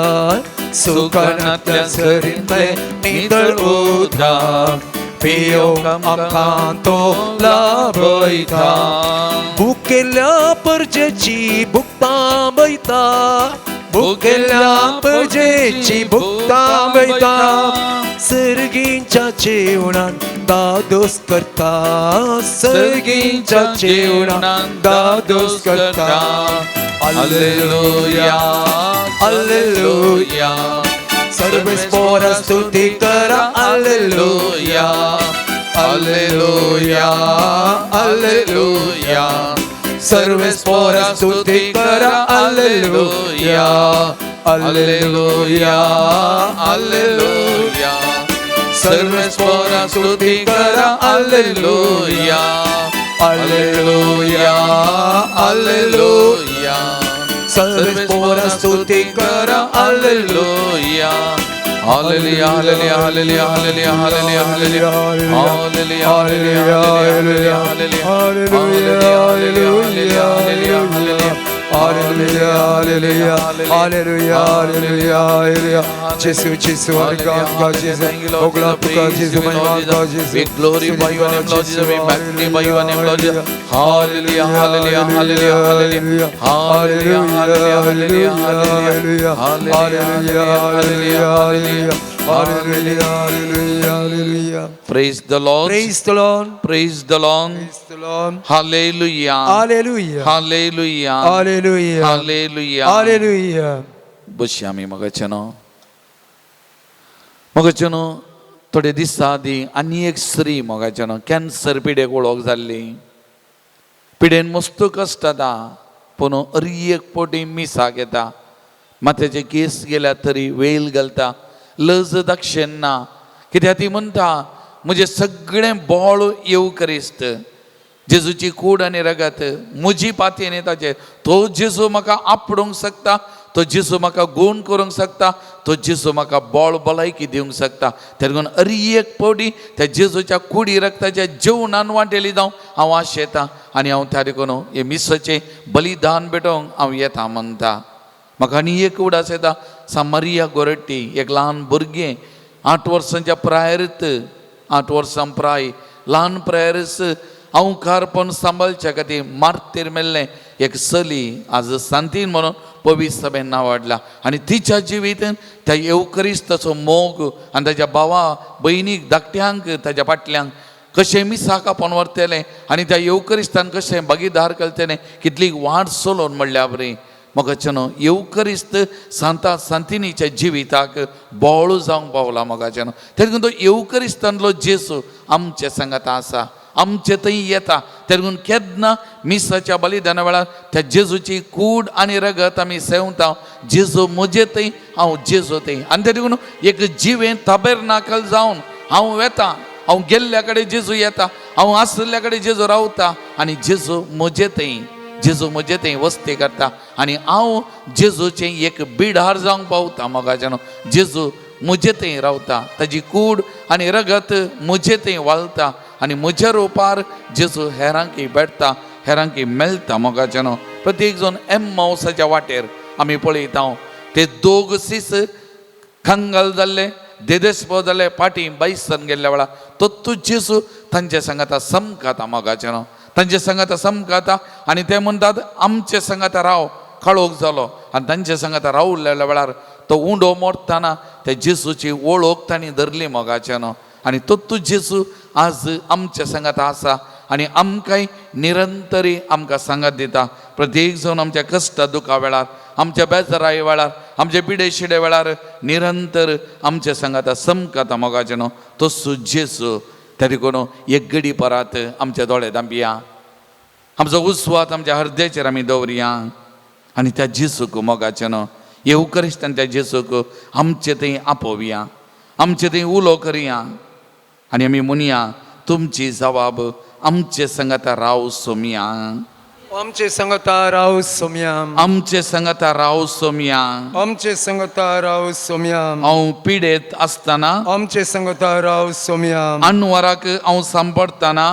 सुकणत्या सरींतले नितळ उदक पियोंक आमकां तो लाभयता भुकेल्या परजेची भुक्तां बयता भुकेल्या परजेची भुक्तां बयता सर्गींच्या जेवणान दादोस करता सर्गींच्या जेवणान दादोस करता हालेलुया हालेलुया सर्वेस्परा स्तुती करा हालेलुया हालेलुया हालेलुया सर्वेस्परा स्तुती करा हालेलुया हालेलुया हालेलुया सर्वेस्परा स्तुती करा हालेलुया हालेलुया हालेलुया सर्वेस्परा स्तुती करा hallelujah hallelujah hallelujah hallelujah hallelujah hallelujah hallelujah hallelujah hallelujah hallelujah Hallelujah, hallelujah, hallelujah, hallelujah, hallelujah. Jesus, Jesus, our God, Jesus. Oh, glory to God, Jesus, my God, Jesus. We glorify your name, Lord Jesus. We magnify your name, Lord Jesus. Hallelujah, hallelujah, hallelujah, hallelujah, hallelujah, hallelujah, hallelujah, hallelujah, hallelujah, Hallelujah, hallelujah, hallelujah. Praise the Lord. Praise the Lord. Praise the Lord. Praise the Lord. Hallelujah. Hallelujah. Hallelujah. Hallelujah. Hallelujah. Hallelujah. बशी आमी मोगाचेनो थोडे दिसा आदी आनी एक स्त्री मोगाचेनो cancer पिडेक वळख जाल्ली पिडेन मस्त कश्ट जाता पूण एक पोटी मिसाक येता माथ्याचे केस गेल्या तरी वेल घालता लज दाखशेना कित्याक ती म्हणटा म्हजें सगळें बोळ येव करिस्त जेजूची कूड आनी रगत म्हजी पातयेन ताचेर तो जेजू म्हाका आपडूंक शकता तो जेजू म्हाका गूण करूंक शकता तो जेजू म्हाका बोळ भलायकी दिवंक शकता त्या लागून एक फावटी त्या जेजूच्या कुडी रक्ताच्या जेवणान वांटेली जावं हांव आशेतां आनी हांव त्या देखून हे मिसाचें बलिदान भेटोवंक हांव येता म्हणटा म्हाका आनी एक उडास येता सामरिया गोरट्टी एक ल्हान भुरगें 8 वर्सांच्या प्रायेरत 8 वर्सां प्राय ल्हान प्रायेरस हांव कारपण सांबाळच्या खातीर मार्तेर मेल्लें एक चली आज सांतीन म्हणून पवित्र सभेन नांवाडला आनी तिच्या जिवितान त्या येवकरिस्ताचो मोग आनी ताच्या भावा भयणीक धाकट्यांक ताच्या फाटल्यांक कशें मिसाक आपण व्हरतलें आनी त्या येवकरिस्तान कशें भागीदार केलें कितली वाट चलोवन म्हणल्या बरें मोगाचेनो येवकरिस्त सांता सांतिनीच्या जिविताक बोळ जावंक पावला मोगाचेनो त्या लागून तो येवकरिस्तांतलो जेजू आमचे सांगात आसा आमचे थंय येता त्या लागून केन्ना मिसाच्या बलिदाना वेळार त्या जेजूची कूड आनी रगत आमी सेवता जेजू म्हजे थंय हांव जेजू थंय आनी त्या लागून एक जिवें ताबेरनाकल जावन हांव वेता हांव गेल्ल्या कडेन जेजू येता हांव आसल्या कडेन जेजू रावता आनी जेजू म्हजे थंय जेजू म्हजे थंय वस्ती करता आनी हांव जेजूचें एक बिडार जावंक पावता मोगाचेनो जेजू म्हजे थंय रावता ताजी कूड आनी रगत म्हजे थंय वालता आनी म्हज्या रुपार जेजू हेरांकी भेटता हेरांकी मेळटा मोगाचेनो प्रत्येक जण एम्माउसाच्या वाटेर आमी पळयता ते दोग सीस खंगल जाल्ले देदेस्पो जाल्ले पाटी बाईसन गेल्ल्या वेळार तो जेजू तांचे सांगाता समकाता मोगाचेनो तांचे संगात समकाता आनी ते म्हणटात आमचे संगात राव काळोख जालो आनी तांचे संगात रावलेल्या वेळार तो उंडो मोडटाना त्या जेसूची वळख तांणी धरली मोगाच्यान आनी तो जेसू आज आमच्या संगात आसा आनी आमकांय निरंतरी आमकां सांगात दिता. प्रत्येक जावन आमच्या कश्टा दुखा वेळार आमच्या बेजाराये वेळार आमच्या पिडे शिडे वेळार निरंतर आमच्या संगात समकाता मोगाच्यान तो जेसू त्या देखून एक घडी परात आमच्या दोळे धांपया आमचो उस्वाद आमच्या हृदयाचेर आमी दवरया आनी त्या जेसूक मोगाच्यान येवकरिस्तान त्या जेसूक आमचे थंय आपोवया आमचे थंय उलो करया आनी आमी म्हणया तुमची जबाब आमचे संगत राव सोमया आमचे संगता राव सोम्या आमचे संगत राव सोमया आमचे संगता राव सोम्या हांव पिडेत आसतना आमचे संगता राव सोम्या अनवराक हांव सांपडटाना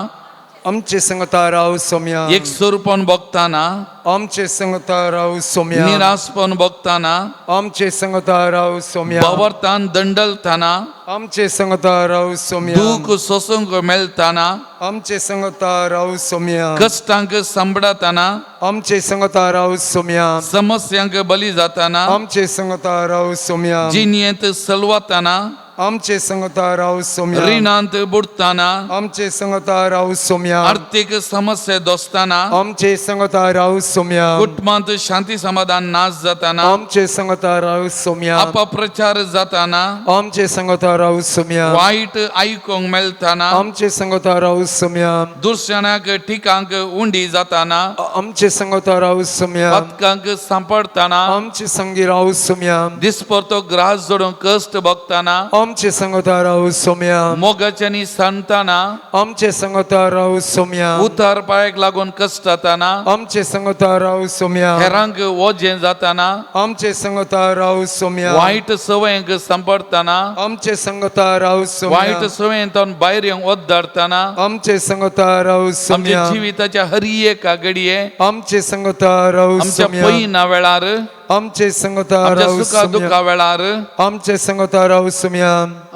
आमचे संगता राव सोम्या एकसुरपण बगताना आमचे संगता राव सोम्या निरासपण बगताना आमचे संगता राव सोम्या बावरतान दंडलताना आमचे संगता राव सोम्या दूख सोसूंक मेळटाना आमचे संगता राव सोम्या कश्टांक सांबाळताना आमचे संगता राव सोम्या समस्यांक बली जाताना आमचे संगता राव सोम्या जिणयेंत सलवताना आमचे संगता राव सोम्या रिणांत बुडताना आमचे संगता राव सोम्या आर्थीक समस्या दोसताना आमचे संगता राव सोम्या कुटुंबांत शांती समाधान नाश जाताना आमचे संगता राव सोम्या अपप्रचार जाताना आमचे संगता राव सोम्या वाईट आयकूंक मेळटाना आमचे संगता राव सोम्या दुसऱ्याक ठिकांक उंडी जाताना आमचे संगता राव सोम्या पथकांक सांपडताना आमचे संगी राव सोम्या दिसपरतो ग्रास जोडून कश्ट बगताना आमचे संगता राव सोम्या मोगाच्यानी सांडताना आमचे संगता राव सोम्या उतार पायाक लागून कश्ट जाताना आमचे संगता राव सोम्या हेरांक वजें जाताना आमचे संगता राव सोम्या वायट सवयेंक सांपडताना आमचे संगता राव सोम्या वायट सवयेंतून भायर येवंक ओद्दाडताना आमचे संगता राव आमच्या सोम्या जिविताच्या हर एका घडये आमचे संगता राव आमच्या सोम्या पयना वेळार आमचे संगता आमच्या राव सुखा सोम्या दुखा वेळार आमचे संगता राव सोम्या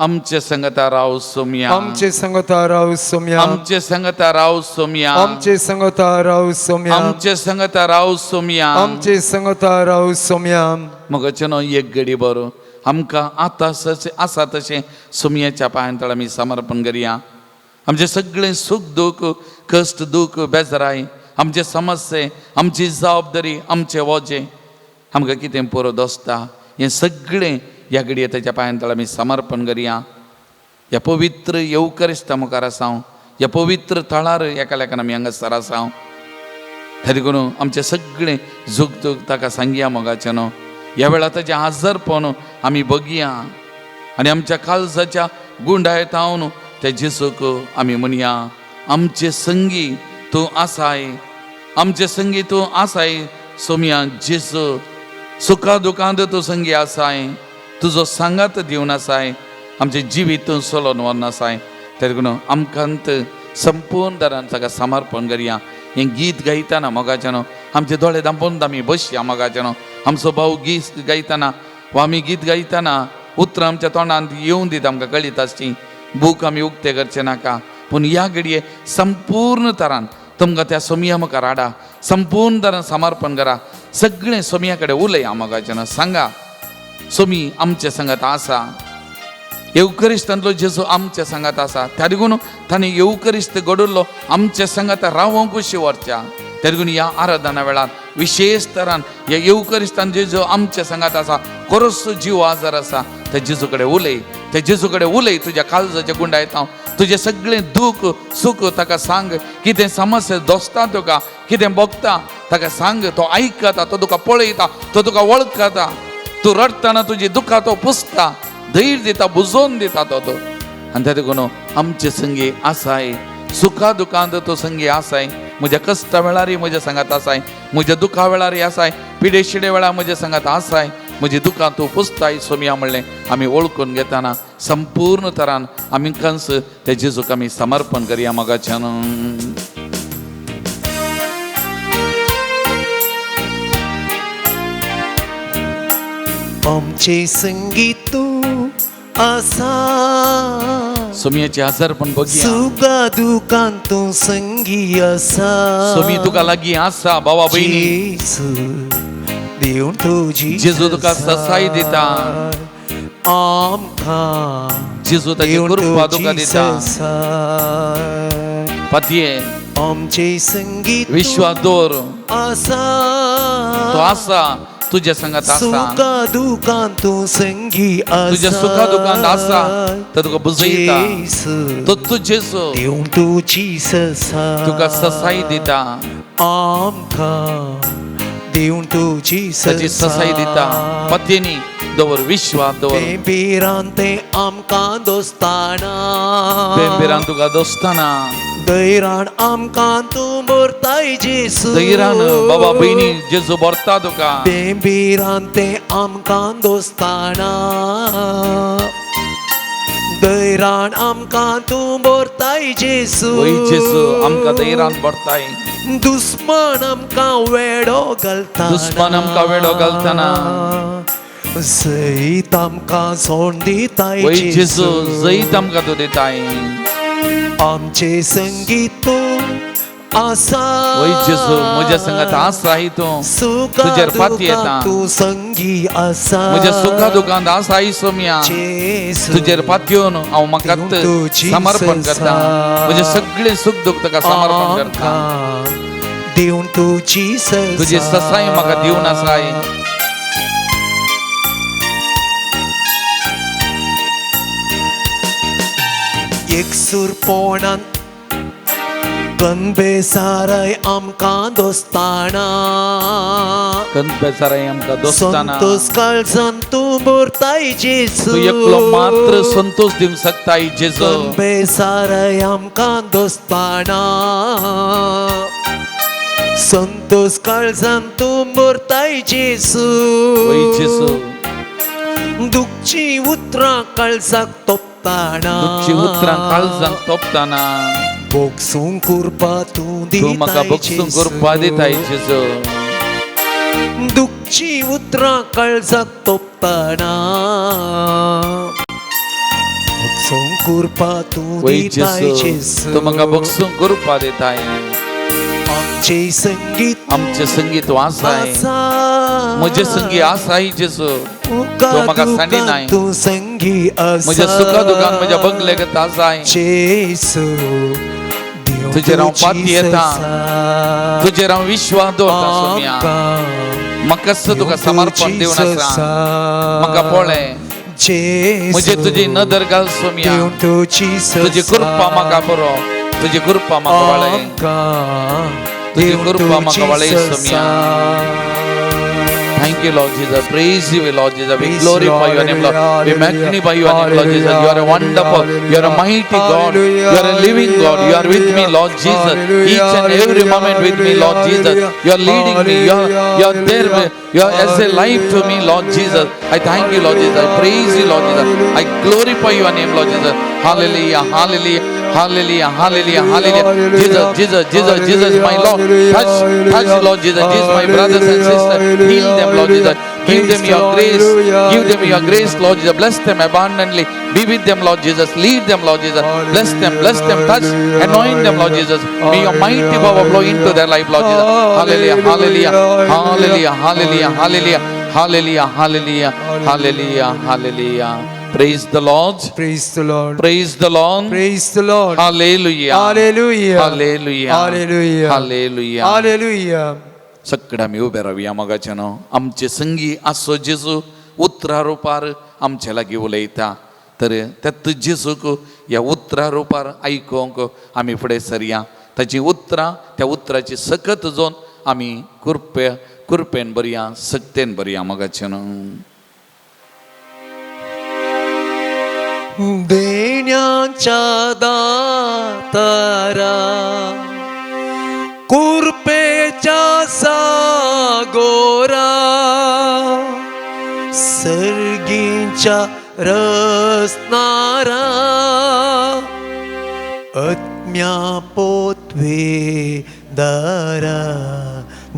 आमचे संगता राव सोमया आमचे संगता राव सोम्या आमचे संगता राव सोमया आमचे संगता राव सोम्या आमचे संगता राव सोमया आमचे संगता राव सोम्या मगचनो एक घडी बरो आमकां आतां आसा तशें सोमयाच्या पांयांतळ आमी समर्पण करया आमचे सगळें सुख दूख कश्ट दूख बेजाराय आमचे समस्ये आमची जबाबदारी आमचे वजें आमकां कितें पुरो दोसता हें सगळें ह्या घडये ताच्या पांयांतळ आमी समर्पण करया ह्या पवित्र येवकरिस्ता मुखार आसां ह्या पवित्र थळार एका लेखान आमी हांगासर आसां त्या देखून आमचें सगळें झूक दूख ताका सांगया मोगाचें न्हू ह्या वेळार ताचें आजारपण आमी बगया आनी आमच्या काळजाच्या गुंडायतावन त्या जेसूक आमी म्हणया आमचे संगी तूं आसाय आमचे संगी तूं आसाय सोम्या जेसू सुखा दुखांत तूं संगी आसाय तुजो सांगात दिवन आसाय आमचे जिवीत तूं सोलोन व्हरून आसाय त्या देखून आमकांत संपूर्ण तरान ताका समर्पण करया हें गीत गायतना मोगाचें न्हू आमचे दोळे धांपून आमी बसया मोगाचें न्हू आमचो भाव गीत गायतना वा आमी गीत गायतना उतरां आमच्या तोंडांत येवं दीत आमकां कळीत आसची बूक आमी उक्ते करचे नाका पूण ह्या घडये संपूर्ण तरान तुमकां त्या सोमया मुखार हाडा संपूर्ण तरान समर्पण करा सगळें सोमया कडेन उलया मोगाचें न्हू सांगा सोमी आमचे संगत आसा येवकरिस्तांतलो जेजू आमच्या संगात आसा त्या देखून ताणें येवकरिस्त घडोवलो आमच्या संगात रावोंक शिवरच्या त्या देखून ह्या आराधना वेळार विशेष तरान ह्या येवकरिस्तान जेजू आमच्या संगात आसा खरोच जीव आजार आसा त्या जेजू कडेन उलय त्या जेजू कडेन उलय तुज्या काळजाच्या गुंडायतां तुजें सगळें दूख सूख ताका सांग कितें समस्या दोसता तुका कितें बगता ताका सांग तो आयकता तो तुका पळयता तो तुका वळखता तूं रडटना तुजी दुखां तो पुसता धैर्य दिता बुजोवन दिता तो आनी त्या देखून आमचे संगी आसाय सुखा दुखांत तो संगी आसाय म्हज्या कश्टा वेळारय म्हज्या सांगात आसाय म्हज्या दुखा वेळारय आसाय पिडे शिडे वेळार म्हज्या सांगात आसाय म्हजी दुखां तूं पुसताय सोमया म्हणलें आमी वळखून घेतना संपूर्ण तरान आमी कंस त्या जेजूक आमी समर्पण करया मोगाच्यान आमचे संगी तू आसा सोमयाचे आजारपण बघया सुखा दुखांत तू संगी असा सोमी तुका लागी आसा भावा बहिणी जेसू देऊन तुझी जेजू तुका ससाई दिता आमकां जेजू ताची देऊन कृपा तुका तुझी दिता ससाय पतये आमचे संगीत विश्वास दवर आसा तो आसा तुझ्या संगात आसा सुखा दुखांत तू संगी आसा तुझ्या सुखा दुखांत आसा तर तुका बुजयता जेसू तो जेजू देऊन तुझी ससाय तुका ससाई दिता आमकां देऊन तुझी ताची ससाई दिता पत्येनी दवर विश्वास दवर बेंबिरांते आमकां दोस्ताना बेंबिरान तुका दोस्ताना दैरान आमकां तूं भरताय जेसू दैरान बाबा बहिणी जेजू भरता तुका बेंबिरांते आमकां दोस्ताना दैरान आमकां तूं भरताय जेसू वय जेजू आमकां दैरान भरताय दुस्मान आमकां वेडो घालता दुस्मान आमकां वेडो घालतना सैत आमकां सोड दिताय वय जेजू जैत आमकां तूं दिताय आमचे संगीत तूं आसा वय जेजू म्हज्या संगात आसाय तूं सुखा तुजेर पाती येता. दुखांत तूं संगी आसा म्हज्या सुखा दुखांत आसाय सोम्या जेसू तुजेर पातयेवन हांव म्हाका तुझी समर्पण करता म्हजे सगळे सुख दुख तुका समर्पण करता आमकां देऊन तुझी तुजी ससाय म्हाका दिवन आसाय एकसुरपणांत कणबेसाराय आमकां दोस्ताना कणबेसाराय आमकां दोस्ताना संतोष काळजान तूं भरताय जेसू तू एकलो मात्र संतोष दिवंक शकताय जेजू कणबेसाराय आमकां दोस्ताना संतोष काळजान तूं भरताय जेसू वय जेजू दुखची उतरां काळजाक तोपताना दुखची उतरां काळजांक तोपताना बोगसूंक कुरपा तूं तू म्हाका दिताय बोगसूंक जेसू. करपा दिताय जेजू दुखची उतरां काळजाक तोपताना बोगसूंक कुरपा तूं वय दिताय जेजू जेसू तू म्हाका बोगसूंक करपा दिताय आमचे संगीत आमचे संगीत वासाय आसा म्हजे संगी आसाय जेजू तुका तू म्हाका दुखांत सांडिनाय. तूं संगी आसा म्हज्या सुखा दुखान म्हज्या बंगलेक आसाय जेसू देव तुजेर हांव तुजी पाती येता. ससाय. तुजेर हांव विश्वास दवरता सोम्या आमकां म्हाका तुका समर्पण दिवन आसा म्हाका पळय म्हजे तुजी नदर घाल सोम्या तुजी कृपा म्हाका बरो तुजी कृपा म्हाका वळय तुजी कृपा म्हाका वळय Saumya Thank you, Lord Jesus. Praise you, Lord Jesus. We glorify your name, Lord. We magnify your name, Lord Jesus. You are a wonderful, you are a mighty God. You are a living God. You are with me, Lord Jesus. Each and every moment with me, Lord Jesus. You are leading me. You are there. You are as a life to me, Lord Jesus. I thank you, Lord Jesus. I praise you, Lord Jesus. I glorify your name, Lord Jesus. Hallelujah, hallelujah. Hallelujah, hallelujah, hallelujah. Jesus, Jesus, Jesus, Jesus, my Lord. Touch, Lord Jesus. Jesus, my brothers and sisters. Heal them, Lord Jesus. Give them your grace. Give them your grace, Lord Jesus. Bless them abundantly. Be with them, Lord Jesus. Lead them, Lord Jesus. Bless them, touch, anoint them, Lord Jesus. May your mighty power flow into their life, Lord Jesus. Hallelujah, hallelujah, hallelujah, hallelujah, hallelujah, hallelujah, hallelujah, hallelujah, hallelujah. Praise the Lord. Praise the Lord. Praise the Lord. Praise the Lord. Hallelujah. Hallelujah. Hallelujah. Hallelujah. Hallelujah. Hallelujah. सगळं आमी उबे रावया मोगाच्यानो आमचे संगी आसो जेजू उतरा रुपार आमचे लागीं उलयता तर त्यात जेजूक ह्या उतरा रुपार आयकोंक आमी फुडें सरया ताची उतरां त्या उतराची सकत जोन आमी कुरपेन बरया सक्तेन बरया मोगाच्यानो देण्याच्या दातारा कुरपेच्या सागोरा सर्गीच्या रसनारा आत्म्या पोतवे दारा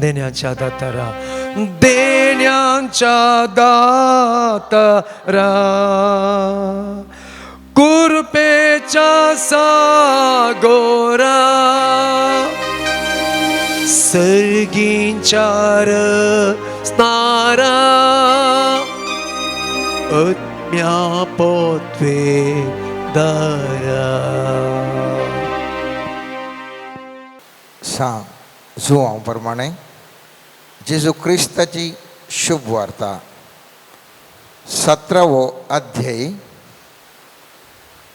देण्याच्या दातारा देण्याच्या दातारा कुरपेच्या सर्गीच्या सागोरा सर्गींचार स्नारा आत्म्या पोतवे दारा सांग जुआं प्रमाणे जेजू क्रिस्ताची शुभ वार्ता 17वो अध्याय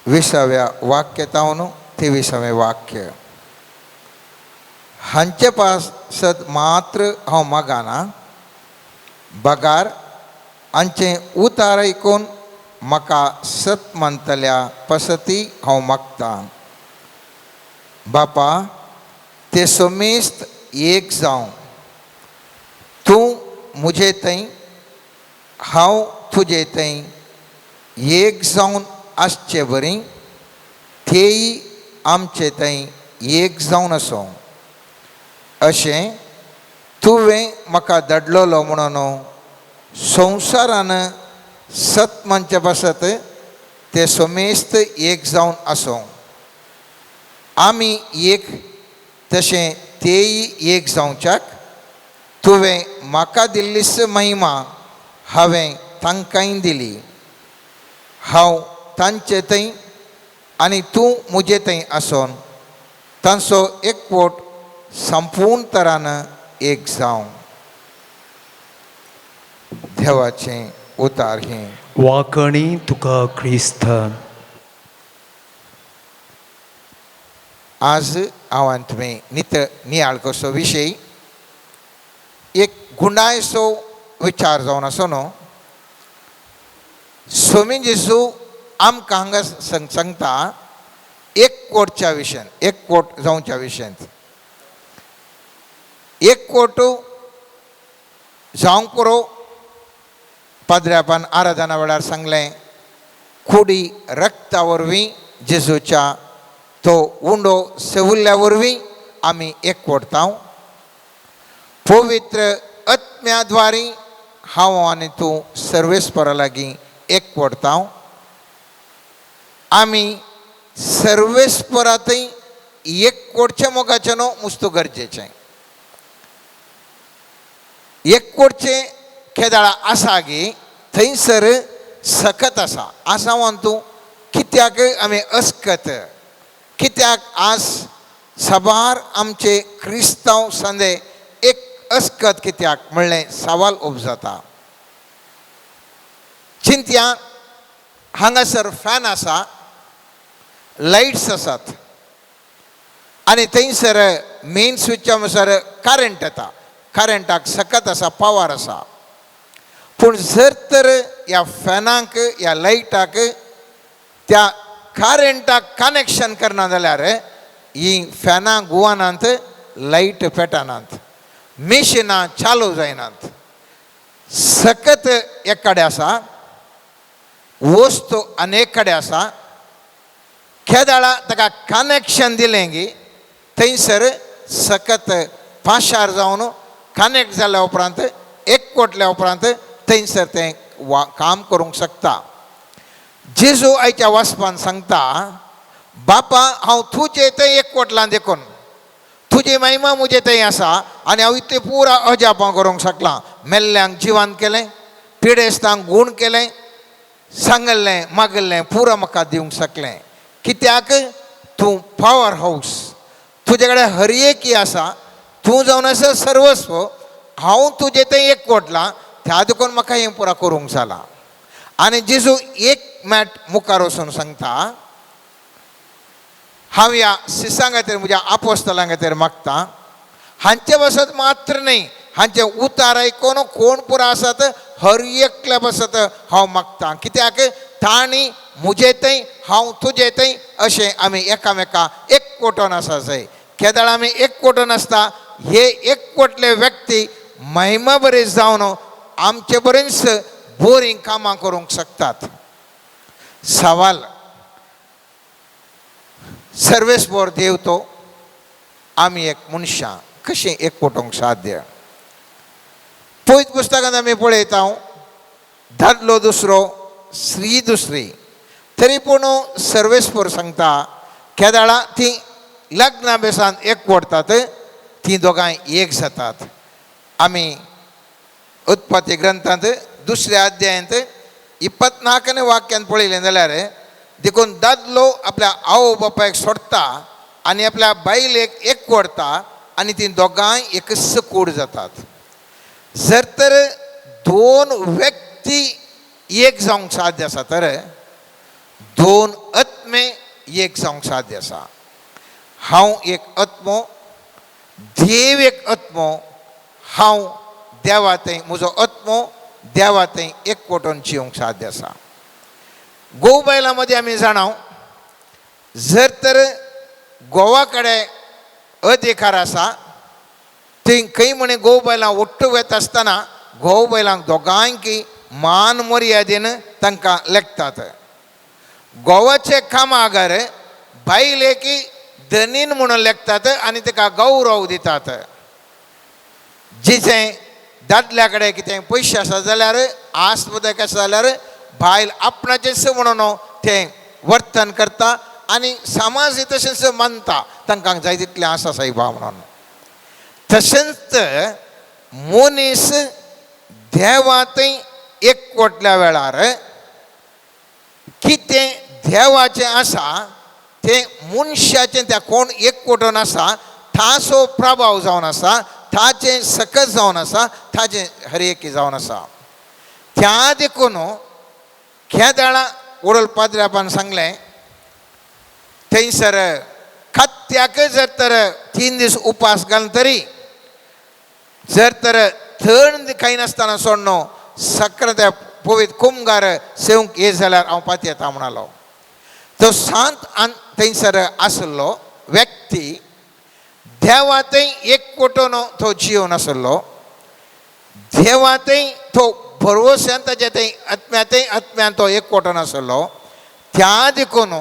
20व्या वाक्यतावन 23वें वाक्य. हांचे पास सद मात्र हांव मागाना बगार हांचे उतार ऐकून म्हाका सत म्हणटल्या पसती हांव मागतां. बापा ते सोमेस्त एक जावं, तूं मुजे थंय हांव तुजे थंय एक जावन आसचें बरी, तेय आमचे थंय एक जावन आसूं. अशें तुवें म्हाका धाडलोलो म्हणून संवसारान सत म्हणचे बसत ते सोमेस्त एक जावन आसूं. आमी एक तशें तेय एक जावच्याक तुवें म्हाका दिल्लीस महिमा हांवें तांकांय दिली. हांव तांचे थंय आनी तूं मुजे थंय आसून तांचो एकवट संपूर्ण तरान एक जावं. देवाचें उतार हें. वाकणी तुका क्रिस्त. आज हांवें तुमी नियाळ कसो विशय एक गुंडायसो विचार जावन आसो न्हू. स्वामी जेजू आमकां हांगा सांगता एकवटच्या विशयान, एकवट जावच्या विशयांत. एकवट जावंक पुरो पाद्र्यापान आराधना वेळार सांगलें कुडी रक्ता वरवीं जेजूच्या तो उंडो सेवुल्ल्या वरवीं आमी एकवटता. पवित्र आत्म्याद्वारी हांव आनी तूं सर्वेस्परा लागीं एकवटता. आमी सर्वेस्परांतय एकवटचें मोगाचें न्हू, मुस्तू गरजेचें. एकवटचें केदाळा आसा गे थंयसर सकत आसा म्हूण तूं कित्याक आमी अस्कत, कित्याक आज सबार आमचे क्रिस्तांव संदे एक अस्कत कित्याक म्हणलें सवाल उपजाता. चिंत्या हांगासर फॅन आसा, लायट्स आसात आनी थंयसर मेन स्विचा म्हणसर करंट येता. करंटाक सकत आसा, पावर आसा. पूण जर तर ह्या फॅनाक ह्या लायटाक त्या करंटाक कनेक्शन करना जाल्यार ही फॅनां घुवनात, लायट पेटनात, मिशिनां चालू जायनात. सकत एक कडेन आसा, वस्तू आनेक कडेन आसा. केदाळा ताका कनेक्शन दिलें गी थंयसर सकत पाशार जावन कनेक्ट जाल्या उपरांत एकवटल्या उपरांत थंयसर तें काम करूंक शकता. जेजू आयच्या वचपान सांगता बापा हांव तुजे थंय एकवटलां देखून तुजी महिमा मुजे थंय आसा आनी हांव इतलें पुरा अजापां करूंक शकलां. मेल्ल्यांक जिवान केलें, पिडेस्तांक गूण केलें, सांगलें मागलें पुरा म्हाका दिवंक शकलें. कित्याक तूं पावर हावस, तुजे कडेन हर एक आसा, तूं जावन आसा सर्वस्व. हांव तुजे थंय एकवटलां, त्या देखून म्हाका हें पुरा करूंक जालां. आनी जेजू एक मॅट मुखार वचून सांगता हांव ह्या शिसां खातीर म्हज्या आपोस्तलां खातीर मागतां. हांचे बसत मात्र न्ही, हांचे उतार आयकून कोण पुरो आसात हर एकल्या बसत हांव मागतां. कित्याक तांणी मुजे थंय हांव तुजे थंय अशें आमी एकामेका एकवटून आसा जाय. केदाळ आमी एकवटून आसता हे एकवटले व्यक्ती महिमा बरी जावन आमचे बरेच बरीं कामां करूंक शकतात. सवाल सर्वेस्पर देव तो आमी एक मनशां कशें एकवटूंक साध्य. पयत पुस्तकांत आमी पळयता दादलो दुसरो, स्त्री दुसरी, तरी पूण सर्वेस्पर सांगता केदाळा ती लग्ना बेसान एक ओडतात ती दोगांय एक जातात. आमी उत्पत्ती ग्रंथांत 2ऱ्या अध्यायांत 24वें वाक्यान पळयलें जाल्यार देखून दादलो आपल्या आवय बापायक सोडता आनी आपल्या बायलेक एक ओडता आनी ती दोगांय एकच कूड जातात. जर तर 2 व्यक्ती एक जावंक साध्य आसा तर 2 आत्मे एक जावंक साध्य आसा. हांव एक आत्मो, देव एक आत्मो, हांव देवा थंय म्हजो आत्मो देवा थंय एकवटून जिवंक साध्य आसा. गोव बायलां मदीं आमी जाणाव जर तर गोवा कडेन अधिकार आसा थंय खंय म्हणे गोव बायलां ओट्टू वता आसतना गोव बायलांक दोगांयकी मान मर्यादेन तांकां लेखतात. गोवाचे कामागार बायलेकी धनीन म्हणून लेखतात आनी ताका गौरव दितात. जिचें दादल्या कडेन कितें पयशे आसा जाल्यार आस्पदक आसा जाल्यार बायल आपणाचेंच म्हणून तें वर्तन करता आनी समाज तशेंच मानता तांकां जाय तितलें आसा सायबा म्हणून. तशेंच मनीस देवा थंय एकवटल्या वेळार कितें देवाचें आसा तें मनशाचें त्या कोण एकवटून आसा ताचो प्रभाव जावन आसा, ताचें सकत जावन आसा, ताचें हर एकी जावन आसा. त्या देखून केदाळा वडोल पाद्र्यापान सांगलें थंयसर खत्याक जर तर 3 दीस उपास घालन तरी जर तर थंड काही नासतना सोडनो सक्र त्या पवित्र कुमगार सेवंक ये जाल्यार हांव पाती येता म्हणालो. तो सांत थंयसर आसलो व्यक्ती देवा थंय एकवटून तो जिवन आसलो. देवा थंय तो भरवोसान ताचे थंय आत्म्यान तो एकवटून आसलो. त्या देखून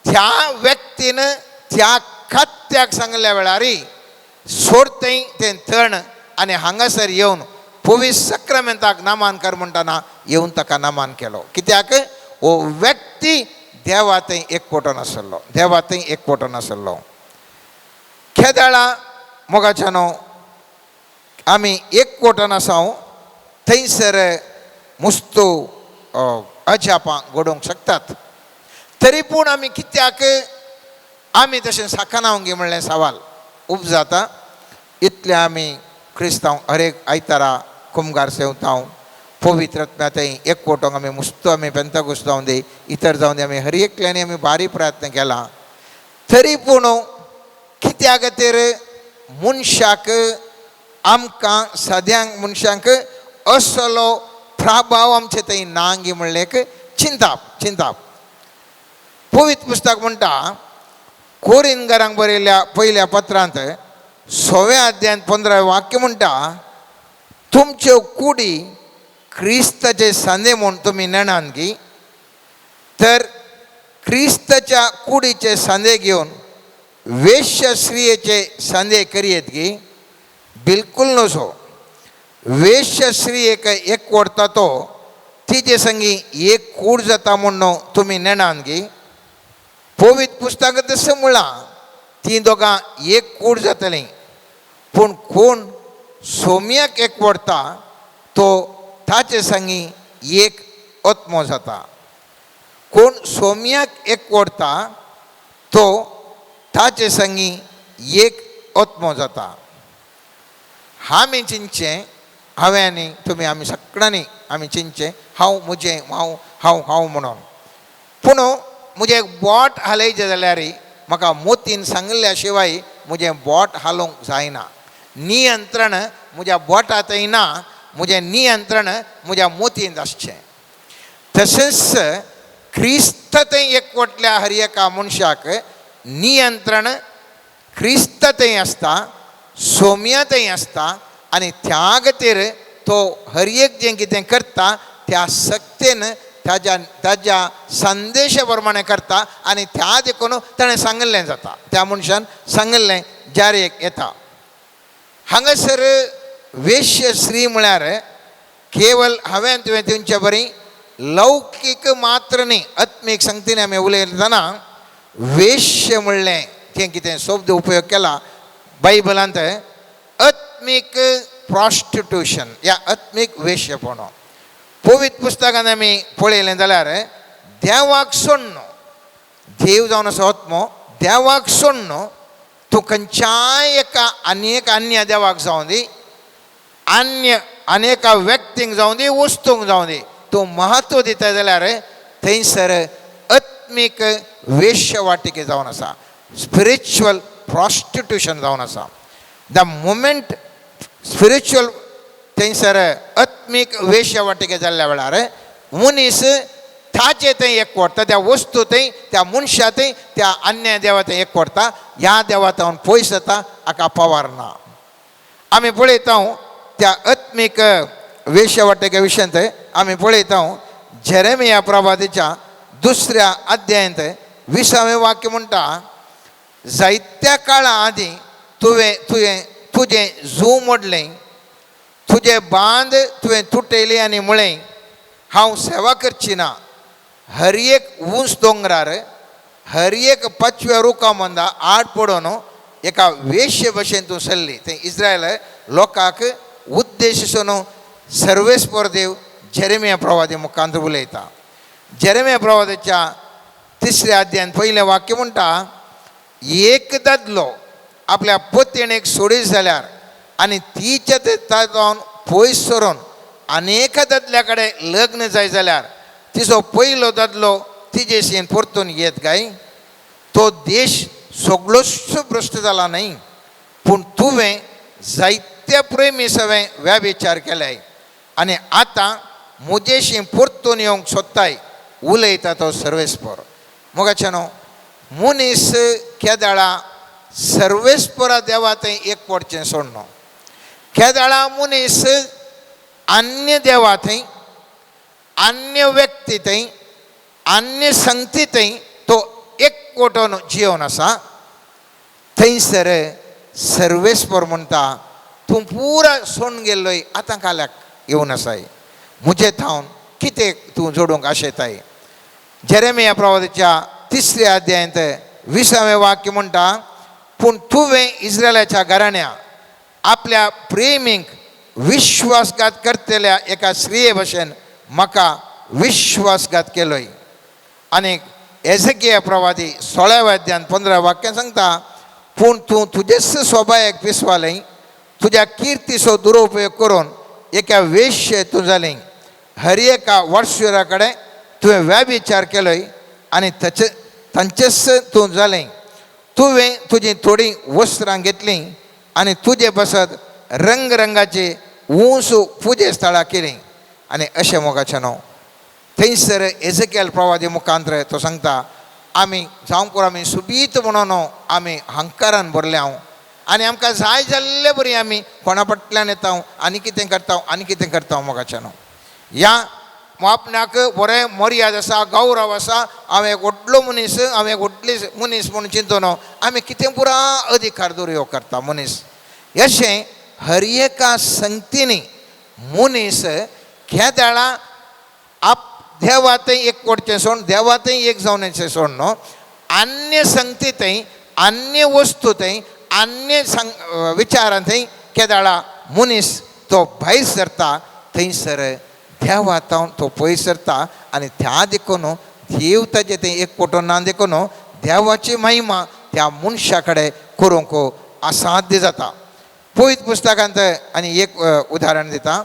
त्या व्यक्तीन त्या खत्याक सांगल्या वेळारी सोडतय तें थंड आनी हांगासर येवन पवित्र सक्रामेंताक नामांकर म्हणटाना येवन ताका नामान केलो. कित्याक हो व्यक्ती देवा थंय एकवटून आसलो, देवा थंय एकवटून आसलो. केदाळा मोगाच्यानो आमी एकवटून आसाव थंयसर मुस्तू अजापां घडोवंक शकतात. तरी पूण आमी कित्याक आमी तशें साखनावंगी म्हणलें सवाल उपजाता. इतले आमी क्रिस्तांव हर एक आयतारा कुमगार सेवतांव पवित्र आत्म्या थंय एकवटोंक आमी मुस्तो आमी पेंताकोस्त जावं दी इतर जावं दी आमी हर एकल्यांनी आमी बारी प्रयत्न केला. तरी पूण कित्या खातीर मनशाक आमकां सद्यांक मनशांक असलो प्रभाव आमचे थंय नांगी म्हणलें चिंताप. पवित्र पुस्तक म्हणटा कोरिंथकारांक बरयल्या पयल्या पत्रांत 6व्या अध्यायांत 15वें वाक्य म्हणटा तुमच्यो कुडी क्रिस्ताचे सांदे म्हूण तुमी नेणान गी तर क्रिस्ताच्या कुडीचे सांदे घेवन वेश्य स्त्रियेचे सांदे करियेत गी. बिलकुल नसो. वेश्य स्त्रियेक एक ओडता तो तिचे संगी एक कूड जाता म्हणून तुमी नेणान गी. पवित्र पुस्तकांत तशें म्हळां ती दोगां एक कूड जातलीं. पूण कोण सोम्याक एक ओडता तो ताचे संगी एक आत्मो जाता. कोण सोम्याक एक ओडता तो ताचे संगी एक आत्मो जाता. आमी चिंतचें हांवें आनी तुमी आमी सगळ्यांनी आमी चिंतचें हांव म्हजें हांव म्हणून. पूण म्हजें बोट हालयचें जाल्यार म्हाका मोतीन सांगल्या शिवाय म्हजें बोट हालोवंक जायना. नियंत्रण म्हज्या बोटांत ना, म्हजें नियंत्रण म्हज्या मोतीन आसचें. तशेंच क्रिस्त थंय एकवटल्या हर एका मनशाक नियंत्रण क्रिस्त थंय आसता, सोम्या थंय आसता आनी त्या खातीर तो हर एक जें कितें करता त्या सक्तेन ताज्या संदेशा प्रमाणे करता आनी त्या देखून ताणें सांगलें जाता, त्या मनशान सांगलें जारेक येता. हांगासर वेश्य स्त्री म्हळ्यार केवल हांवें तुवें तुमचे बरी लौकिक मात्र न्ही आत्मीक संगतीने आमी उलयतना वेश्य म्हणलें तें कितें शब्द उपयोग केला बायबलांत आत्मीक प्रॉस्टिट्यूशन या आत्मीक वेश्यपणो पवित्र पुस्तकान आमी पळयलें जाल्यार देवाक सोडनो देव जावन असो आत्मो देवाक सोडनो तूं खंयच्याय एका अन्य देवाक जावं दी अनेका व्यक्तींक जावं दी वस्तूंक जावं दी तूं महत्व दिता जाल्यार थंयसर आत्मीक वेश्यवाटिके जावन आसा स्पिरिच्युअल प्रॉस्टिट्यूशन जावन आसा द मोमेंट स्पिरिच्युअल थंयसर आत्मीक वेश्यवाटिके जाल्ल्या वेळार मनीस ताचे थंय एकवटता त्या वस्तू थंय त्या मनशा थंय त्या अन्य देवा थंय एकवटता ह्या देवा थंय पयस जाता हाका पावर ना आमी पळयता त्या आत्मीक वेश्यवाटिके विशयांत आमी पळयता जेरेमिया प्रवादीच्या 2 अध्यायांत 20वें वाक्य म्हणटा जायत्या काळा आदी तुजें जू मोडलें तुजें बांद तुवें तुटयलें आनी म्हळें हांव सेवा करची ना हर एक उंच दोंगरार हर एक 5व्या रुखा मंदा आड पडून एका वेश्य भशेन तूं सरली थंय इस्रायल लोकांक उद्देशून सर्वेस्पर देव जेरेमिया प्रवादी मुखांत उलयता जेरेमिया प्रवादीच्या 3 अध्यायान पयलें वाक्य म्हणटा एक दादलो आपल्या पत्नीक सोडीत जाल्यार आनी तिच्या तातून पयस सरून अनेका दादल्या कडेन लग्न जाय जाल्यार तिचो पयलो दादलो तिजेशीन परतून येत काय तो देश सगळोच भ्रश्ट जाला न्ही पूण तुवें जायत्या प्रेमी सवें व्यभिचार केल्याय आनी आतां म्हजेशी परतून येवंक सोदताय उलयता तो सर्वेस्पर मोगाचेनो मनीस केदाळा सर्वेस्परा देवा थंय एकवटचें सोडनो केदाळा मनीस अन्य देवा थंय अन्य व्यक्ती थंय अन्य संगती थंय तो एकवटून जिवन आसा थंयसर सर्वेस्पर म्हणटा तूं पुरा सोडून गेल्लोय आतां काल्याक येवन आसाय म्हजे थावन कितें तूं जोडूंक आशेताय जेरेमिया प्रवादीच्या 3 अध्यायांत 20वें वाक्य म्हणटा पूण तुवें इस्रायलाच्या घराण्या आपल्या प्रेमीक विश्वासघात करतल्या एका स्त्रिये भशेन म्हाका विश्वासघात केलोय आनी एझेकिया प्रवादी 16व्या अध्यायान 15 वाक्यान सांगता पूण तूं तुजेच स्वभावाक पिसवालें तुज्या किर्तीचो दुरुपयोग करून एका वेश्ये तूं जालें हर एका वर्सुरा कडेन तुवें व्यभिचार केलोय आनी तांचेच तूं जालें तुवें तुजीं थोडीं वस्त्रां घेतलीं आनी तुजे बसत रंगाची उंच पुजे स्थळां केलीं आनी अशें मोगाचेनो थंयसर एझेकियल प्रवादी मुखांतर तो सांगता आमी जावं आमी सुबीत म्हणून आमी हंकारान भरले आनी आमकां जाय जाल्ले बरी आमी कोणा फाटल्यान येता आनी कितें करता मोगाचेनो ह्या आपणाक बरें मर्याद आसा गौरव आसा हांव एक व्हडलो मनीस हांव एक व्हडली मनीस म्हणून चिंतून आमी कितें पुरा अधिकार दुरुयोग करता मनीस अशें हर एका संगतीनी मनीस केदाळा देवा थंय एकवटचें सोड देवा थंय एक जावनेचें सोड न्हू अन्य संगती थंय अन्य वस्तू थंय अन्य विचारां थंय केदाळा मनीस तो भायर सरता थंयसर देवा तो पयस सरता आनी त्या देखून देव ताजे थंय एकवटून ना देखून देवाची महिमा त्या मनशा कडेन करूंक असाध्य जाता पवित्र पुस्तकांत आनी एक उदाहरण दिता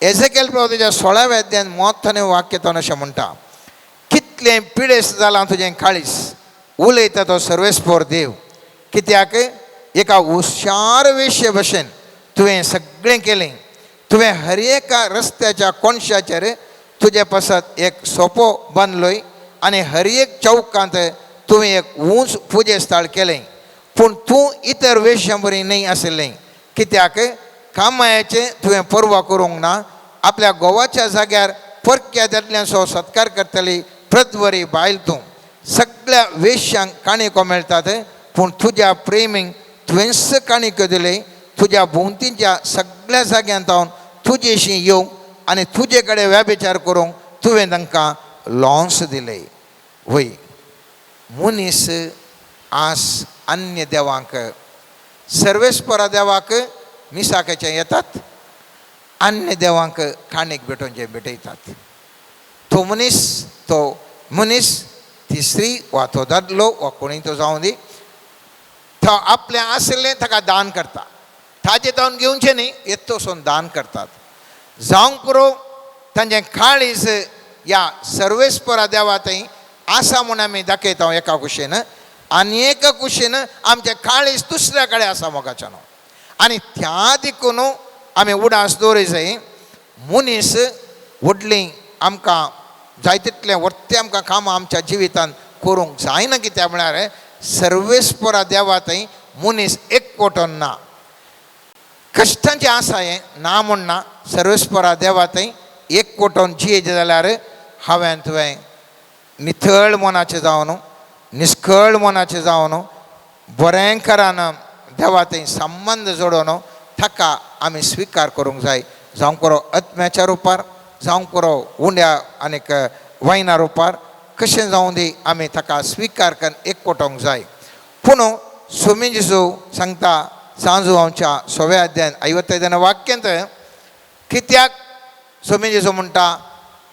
एझेकियल प्रवादीच्या 16व्या अध्यायान 33वें वाक्य तो अशें म्हणटा कितलें पिडेस्त जालां तुजें काळीस उलयता तो सर्वेस्पर देव कित्याक एका हुशार वेश्ये भशेन तुवें सगळें केलें तुवें हर एका रस्त्याच्या कोणशाचेर तुजे पासत एक सोपो बांदलोय आनी हर एक चौकांत तुवें एक उंच पुजे स्थळ केलें पूण तूं इतर वेश्यां बरी न्ही आशिल्लें कित्याक कामायाचें तुवें पर्वा करूंक ना आपल्या गोवाच्या जाग्यार परक्या दादल्यांचो सत्कार करतली प्रतवरी बायल तूं सगळ्या वेश्यांक काणयो मेळटात पूण तुज्या प्रेमीक तुवेंच काणयो दिले तुज्या भोंवतीच्या सगळ्या जाग्यांत हांव तुजेशी येवंक आनी तुजे कडेन व्यभिचार करूंक तुवें तांकां लॉन्स दिले वय मनीस आस अन्य देवांक सर्वेस्परा देवाक मिसाकाचे येतात अन्य देवांक खाणेक भेटोवचे भेटयतात तो मनीस ती स्त्री वा तो दादलो वा कोणी तो जावं दी तो आपले आसले ताका दान करता ताजे जावन घेवचे न्ही येतो वचून दान करतात जावंक पुरो तांचें काळीज या सर्वेस्परा देवा थंय आसा म्हूण आमी दाखयता एका कुशीन आनी एका कुशीन आमचें काळीज दुसऱ्या कडेन आसा मोगाच्यान आनी त्या दिकून आमी उडास दवरूंक जाय मनीस व्हडलीं आमकां जाय तितलें वर्तें आमकां कामां आमच्या जिवितांत करूंक जायना कित्याक म्हळ्यार सर्वेस्परा देवा थंय मनीस एकवटून ना कश्टांचें आसा हें ना म्हूण ना सर्वेस्परा देवा थंय एकवटून जियेचें जाल्यार हांवें तुवें नितळ मनाचें जावन निश्कळ मनाचें जावन बरेंकारान देवा थंय संबंद जोडून ताका आमी स्विकार करूंक जाय जावं पुरो आत्म्याच्या रुपार जावं पुरो उंड्या आनीक वायना रुपार कशें जावं दी आमी ताका स्विकार करून एकवटोंक जाय पूण स्वामी जेजू सांगता सांजू आमच्या 6व्या अध्यायान 55 वाक्यांत कित्याक स्वामी जेजू म्हणटा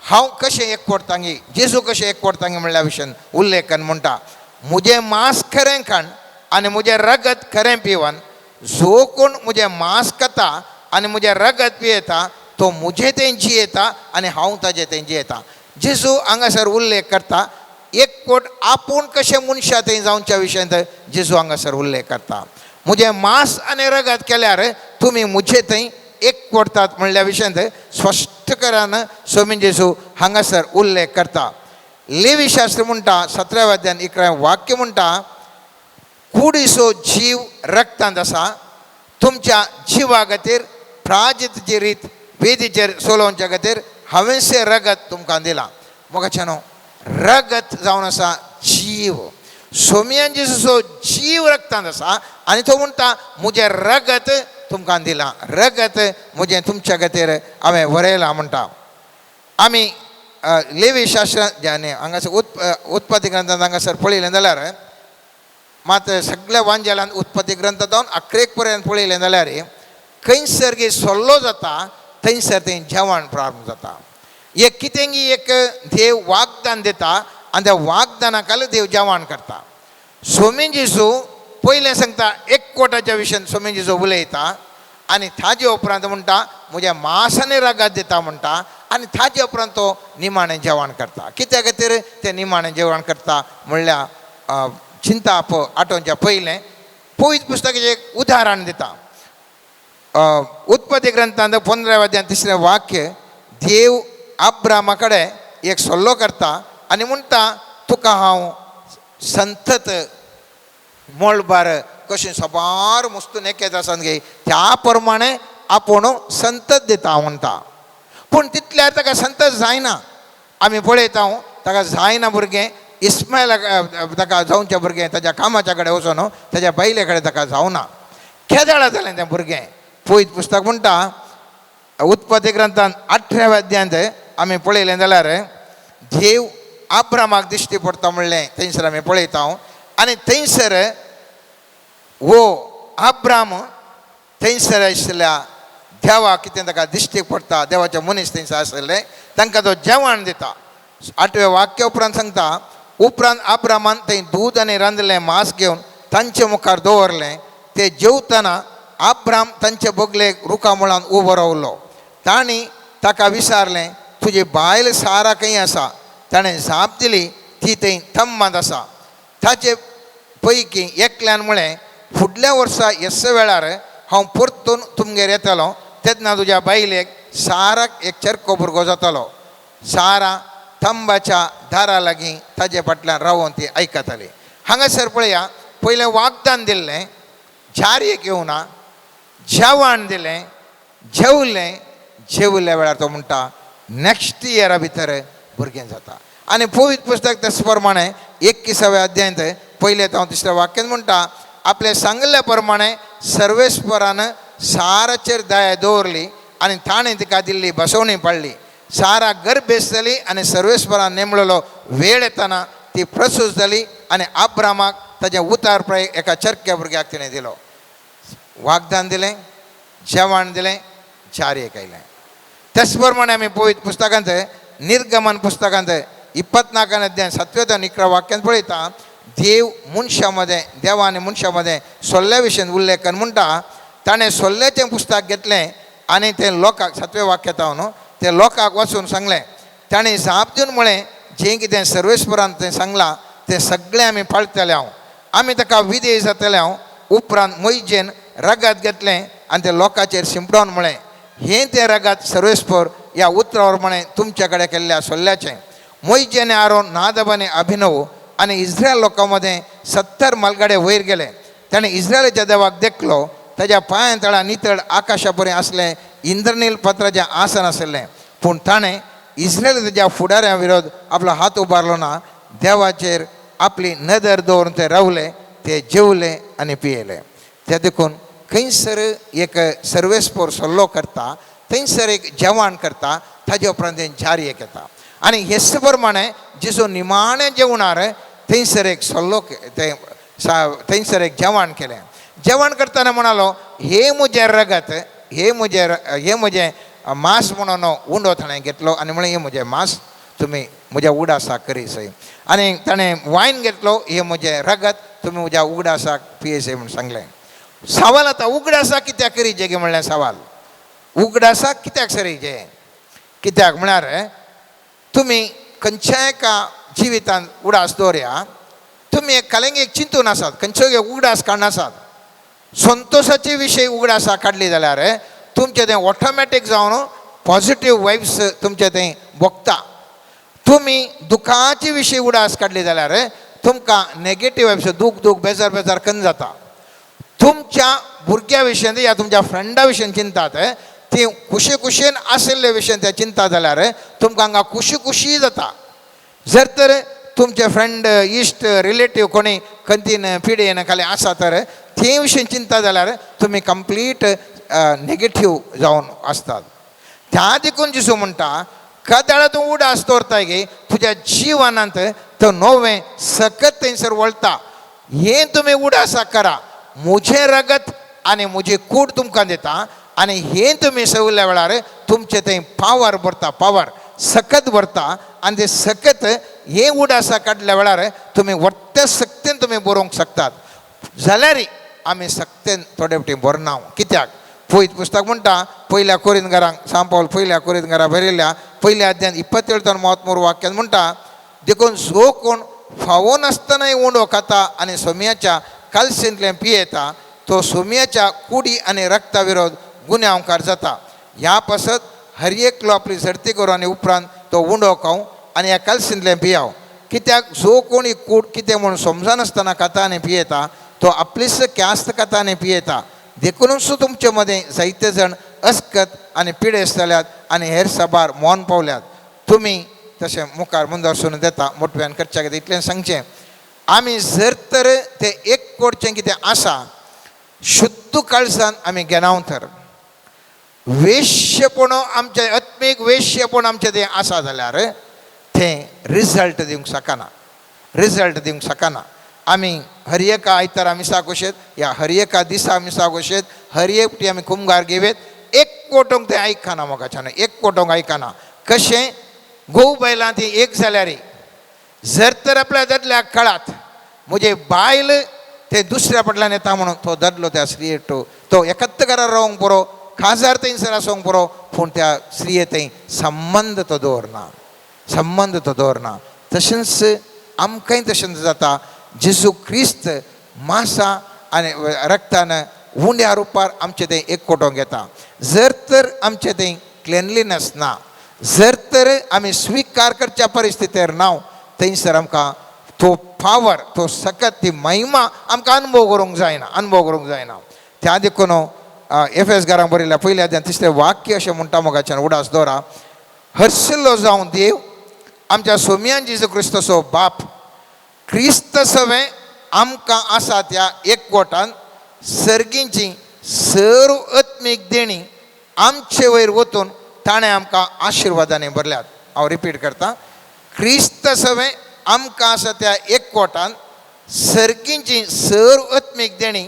हांव कशें एकवटतांगी जेजू कशें एकवटतांगी म्हणल्या विशयान उल्लेख करून म्हणटा म्हजें मांस खरें खाण आनी म्हजें रगत खरें पिवन जो कोण म्हजें मांस खाता आनी म्हजें रगत पियेता तो म्हजें तें जियेता आनी हांव ताजें तें जियेता जेजू हांगासर उल्लेख करता एकवट आपूण कशें मनशा थंय जावच्या विशयांत जेजू हांगासर उल्लेख करता म्हजें मांस आनी रगत केल्यार तुमी म्हजें थंय एकवटतात म्हणल्या विशयांत स्पश्टकरान स्वामी जेजू हांगासर उल्लेख करता लेवी शास्त्र म्हणटा 17व्या अध्यायान 11वें वाक्य म्हणटा कुडीचो जीव रक्तांत आसा तुमच्या जिवा खातीर प्राजितची रीत वेदीचेर सोलोवच्या खातीर हांवेंशें रगत तुमकां दिलां मोगाच्यानो रगत जावन आसा जीव सोमयान जेजूचो जीव रक्तांत आसा आनी तो म्हणटा म्हजें रगत तुमकां दिलां रगत म्हजें तुमच्या खातीर हांवें वरयलां म्हणटा आमी लेवी शास्त्रांत हांगासर उत्पत्ती ग्रंथांत हांगासर पळयलें जाल्यार मात सगळ्या वांजेलांत उत्पत्ती ग्रंथांत 11 पर्यंत पळयलें जाल्यार खंयसर सोल्लो जाता थंयसर थंय जेवण प्रारंभ जाता एक कितेंगी एक देव वाग्दान दिता आनी त्या वाग्दानाकाल देव जेवण करता स्वामी जेजू पयलें सांगता एकवटाच्या विशयान स्वामी जेजू उलयता आनी ताजे उपरांत म्हणटा म्हज्या मांस आनी रगत दिता म्हणटा आनी ताजे उपरांत तो निमाणें जेवण करता कित्या खातीर तें निमाणें जेवण करता म्हणल्यार चिंता आठोवच्या पयलें पवित्र पुस्तकाचें एक उदाहरण दिता उत्पत्ती ग्रंथांत 15व्या अध्यायान 3रें वाक्य देव अब्रामा कडेन एक सल्लो करता आनी म्हणटा तुका हांव संतत मोळबार कशें सबार मस्तून एकेच आसन गे त्या प्रमाणे आपूण संतत दिता म्हणटा पूण तितल्यार ताका संतत जायना आमी पळयता ताका जायना भुरगें इस्मायल ताका जावचें भुरगें ताच्या कामाच्या कडेन वचून ताच्या बायले कडेन ताका जावना केदाळा जालें तें भुरगें पवित्र पुस्तक म्हणटा उत्पत्ती ग्रंथांत 18व्या अध्यायांत आमी पळयलें जाल्यार देव अब्रामाक दिश्टी पडटा म्हणलें थंयसर आमी पळयता आनी थंयसर वो अब्राम थंयसर आशिल्ल्या देवा कितें ताका दिश्टी पडटा देवाचे मनीस थंयसर आशिल्ले तांकां तो जेवण दिता 8वें वाक्या उपरांत सांगता उपरांत अब्रामान थंय दूद आनी रांदलें मांस घेवन तांचे मुखार दवरलें ते जेवतना अब्राम तांचे बगलेक रुखा मुळान उबो रावलो तांणी ताका विचारलें तुजी बायल सारा खंय आसा ताणें जाप दिली ती थंय थंबांत आसा ताचे पैकी एकल्यान म्हळें फुडल्या वर्सा ह्याच वेळार हांव परतून तुमगेर येतलो तेन्ना तुज्या बायलेक साराक एक चरको भुरगो जातलो सारा थंबाच्या दारा लागीं ताजे फाटल्यान रावून ती आयकताली हांगासर पळया पयलें वाग्दान दिल्लें जारयेक येवना जेवण दिलें जेवल्या वेळार तो म्हणटा नेक्स्ट इयरा भितर भुरगें जाता आनी पवित्र पुस्तक तेच प्रमाणे 21व्या अध्यायांत पयले हांव 3ऱ्या वाक्यांत म्हणटा आपले सांगल्या प्रमाणे सर्वेस्परान साराचेर दया दवरली आनी ताणें तिका दिल्ली बसवणी पडली सारा गर्भ बेसली आणि सर्वेस्परान नेमलेलो वेळ येताना ती प्रसूत जाली आणि अब्रामाक ताच्या उतार प्रय एका चरक्या भुरग्याक तिणें दिलो. वागदान दिलें, जेवण दिलें, जारी केलें. त्याच प्रमाणे आमी पळयत पुस्तकांत निर्गमन पुस्तकांत 24 अध्याय 7 आणि 11 वाक्यांत पळयता देव मनशामध्ये देवा आनी मनशामध्ये सोल्ल्या विशयी उल्लेख करून म्हणटा ताणें सोल्ल्याचें पुस्तक घेतलें आनी तें लोकांक 7वें वाक्यात हांव न्हू तें लोकांक वाचून सांगलें. ताणें जाप दिवन म्हळें जें कितें सर्वेस्परान तें सांगलां तें सगळें आमी पाळटले हांव. आमी ताका विधेय जातले हांव. उपरांत मोइजेन रगत घेतलें आनी तें लोकांचेर शिंपडोवन म्हळें हें तें रगत सर्वेस्पर ह्या उतरावर म्हणें तुमचे कडेन केल्ल्या सोल्ल्याचें. मोइजेन आरोन नादाब आनी अभिनव आनी इस्रायल लोकांमध्ये 70 मलगडे वयर गेले. ताणें इस्रायलाच्या देवाक देखलो. ताच्या पांया तळा नितळ आकाशा पर्यंत असलें इंद्रनील पत्राचें आसन आसलें. पूण ताणें इस्रायल ताच्या फुडाऱ्या विरोध आपलो हात उबारलो ना. देवाचेर आपली नदर दवरून ते रावले, ते जेवले आनी पियेले. ते देखून खंयसर एक सर्वेस्पोर सल्लो करता, थंयसर एक जेवण करता, ताजे उपरांत तें जारयेक येता. आनी हेच प्रमाणे जेजू निमाणें जेवणार थंयसर एक सल्लो थंयसर एक जेवण केलें. जेवण करतना म्हणालो हे म्हजें रगत, हे म्हजें मांस म्हणून उंडो ताणें घेतलो आनी म्हळें हें म्हजें मांस तुमी म्हज्या उडासाक करीसय. आनी ताणें वायन घेतलो हें म्हजें रगत तुमी म्हज्या उगडासाक पियेसय म्हूण सांगलें. सवाल आतां उगडासाक कित्याक करीचें गे म्हणलें सवाल. उगडासाक कित्याक सरीचें? कित्याक म्हळ्यार तुमी खंयच्याय एका जिवितांत उडास दवरया, तुमी एक कलेंगेक चिंतून आसात, खंयच्योय उगडास काडनासात, संतोशाचे विशयी उगडासां काडली जाल्यार तुमचें तें ऑटोमॅटीक जावन पॉझिटीव वायब्स तुमचें तें भोगता. तुमी दुखाचे विशयी उडास काडली जाल्यार तुमकां नेगेटीव वायब्स दूख बेजार कन्न जाता. तुमच्या भुरग्या विशयी या तुमच्या फ्रेंडा विशयी चिंतात ती खुशेन आशिल्ले विशयी ते चिंता जाल्यार तुमकां हांगा खुशी जाता. जर तर तुमचे फ्रेंड इश्ट रिलेटीव कोणी खंयतीन पिडेन खाली आसा तर ते विशयी चिंता जाल्यार तुमी कंप्लीट नेगेटीव जावन आसतात. त्या देखून जिसू म्हणटा कदाळ तूं उडास दवरताय गे तुज्या जिवनांत तो नवें सकत थंयसर वळटा. हें तुमी उडासा करा. म्हजें रगत आनी म्हजी कूड तुमकां दिता आनी हें तुमी सवयल्या वेळार तुमचें तें पावर भरता, पावर सकत भरता आनी तें सकत हें उडासा काडल्या वेळार तुमी वट्टे सक्तीन तुमी बरोवंक शकतात. जाल्यार आमी सक्तीन थोडे फावटी बरना. कित्याक पळयत पुस्तक म्हणटा पयल्या कोरिंथकारांक सांपावल पयल्या कोरिंथकारां बरयल्या 1 अध्याय 27 वाक्यांत म्हणटा देखून जो कोण फावो नासतनाय उंडो खाता आनी सोम्याच्या कालसेंतलें पियेता तो सोम्याच्या कुडी आनी रक्ता विरोध गुन्यांवकार जाता. ह्या पासत हर एकलो आपली सर्ती करूं आनी उपरांत तो उंडो खावं आनी ह्या कालसेंतलें पियाव. कित्याक जो कोणी कूड कितें म्हूण समजनासतना खाता आनी पियेता तो आपलीच क्यास्त खाता आनी पियेता. देखूनच तुमचे मदें जायते जण अस्कत आनी पिडेस्त जाल्यात आनी हेर सभार मौन पावल्यात. तुमी तशें मुखार मुंदरसून देता मोटव्यान करच्या कितें इतलें सांगचें. आमी जर तर तें एक कोडचें कितें आसा शुद्ध काळजान आमी घेनाव तर वेश्यपण आमचें आत्मीक वेश्यपण आमचें तें आसा जाल्यार तें रिजल्ट दिवंक शकना. आमी हर एका आयतारा मिसाक वशेत या हर एका दिसा मिसाक वशेत हर एकटी आमी कुंभार घेवेत. एक कोटोंक तें आयकना मोगाच्यान, एक कोटोंक आयकना. कशें घोव बायलां ती एक जाल्यार जर तर आपल्या ददल्याक कळात म्हजे बायल ते दुसऱ्या फाटल्यान येता म्हणून तो ददलो त्या स्त्रियेक तो एकत्र घरा रावंक बरो, खाजार थंयसर आसूंक बरो, पूण त्या स्त्रिये थंय संबंध तो दवरना. तशेंच आमकांय तशेंच जाता. जेजू क्रिस्त मांसा आनी रक्तान उंड्या रुपार आमचें तें एक कोटोंक येता. जर तर आमचें तें क्लेनलीनस ना, जर तर आमी स्विकार करच्या परिस्थितीर ना, थंयसर आमकां तो पावर तो सकत ती महिमा आमकां अनुभव करूंक जायना. त्या देखून एफेसकारांक बरयल्या 1 अध्याय 3 वाक्य अशें म्हणटा मोगाच्यान उडास दवरा. हर्शिल्लो जावं देव आमच्या सोम्यान जेजू क्रिस्तचो बाप क्रिस्त सवें आमकां आसा त्या एकवटान सर्गींची सर्व आत्मीक देणी आमचे वयर वचून ताणें आमकां आशिर्वादांनी भरल्यात. हांव रिपीट करतां. क्रिस्त सवे आमकां आसा त्या एकवटान सरकींची सर्व आत्मीक देणी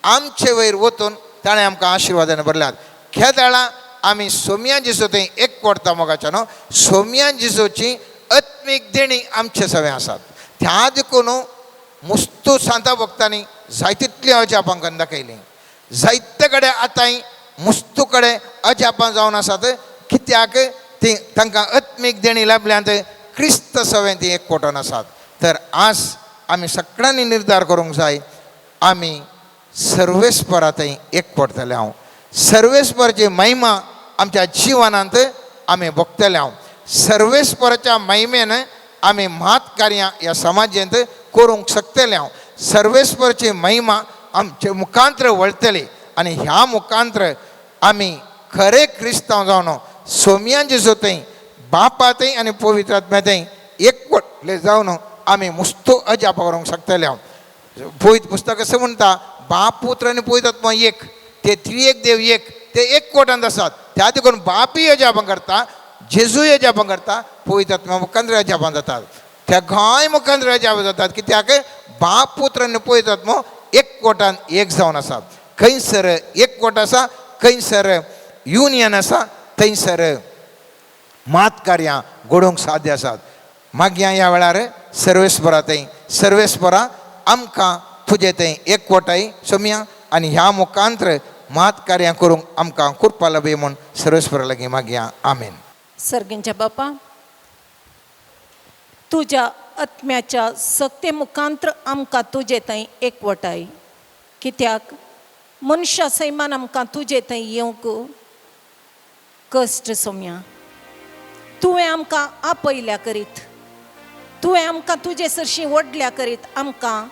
आमचे वयर वचून ताणें आमकां आशिर्वादांनी भरल्यात. खेदाळा आमी सोमया जेजू थंय एकवटता मोगाच्या न्हू. सोमया जेजूची आत्मीक देणी आमचे सवे आसात. त्या देखून मुस्तू सांता भक्तांनी जायतितली अजापांकन दाखयली. जायते कडेन आतांय मुस्तू कडेन अजापां जावन आसात. कित्याक ती तांकां आत्मीक देणी लाभल्यांत क्रिस्त सवें ती एकवटून आसात. तर आज आमी सगळ्यांनी निर्धार करूंक जाय आमी सर्वेस्परा थंय एकवटतले. हांव सर्वेस्पराची महिमा आमच्या जिवनांत आमी भोगतले. हांव सर्वेस्पराच्या महिमेन आमी महात कार्यां ह्या समाजांत करूंक शकतले. हांव सर्वेस्पराची महिमा आमचे मुखांतर वळटली आनी ह्या मुखांतर आमी खरे क्रिस्तांव जावन सोमया जेजू थंय बापा थंय आनी पवित्र आत्म्या थंय एकवटले जावन आमी मुस्तो अजाप करूंक शकतले. हांव पवित्र पुस्तक असं म्हणटा बाप पुत्र आनी पवित्र आत्मा एक, ते त्रिएक देव एक, ते एकवटांत आसात. त्या देखून बापी अजापां करता, जेजूय अजापां करता, पवित्र आत्मा मुखांतर अजापां जातात. त्या गोंय मुखांतर अजाप जातात. कित्याक बाप पुत्र आनी पवित्र आत्मा एकवटान एक जावन आसात. खंयसर एकवट आसा, खंयसर युनियन आसा, थंयसर मात कार्यां घडोवंक साध्य आसात. मागया ह्या वेळार सर्वेस्परा थंय सर्वेस्परा आमकां तुजे थंय एकवटाय सोमया आनी ह्या मुखांतर मात कार्यां करूंक आमकां कृपा लाभे म्हूण सर्वेस्परा लागीं मागया. आमेन. सर्गींच्या बापा, तुज्या आत्म्याच्या सक्ते मुखांतर आमकां तुजे थंय एकवटाय. कित्याक मनशा सैमान आमकां तुजे थंय येवंक कश्ट सोम्या. तुवें आमकां आपयल्या करीत, तुवें आमकां तुजे सरशी ओडल्या करीत आमकां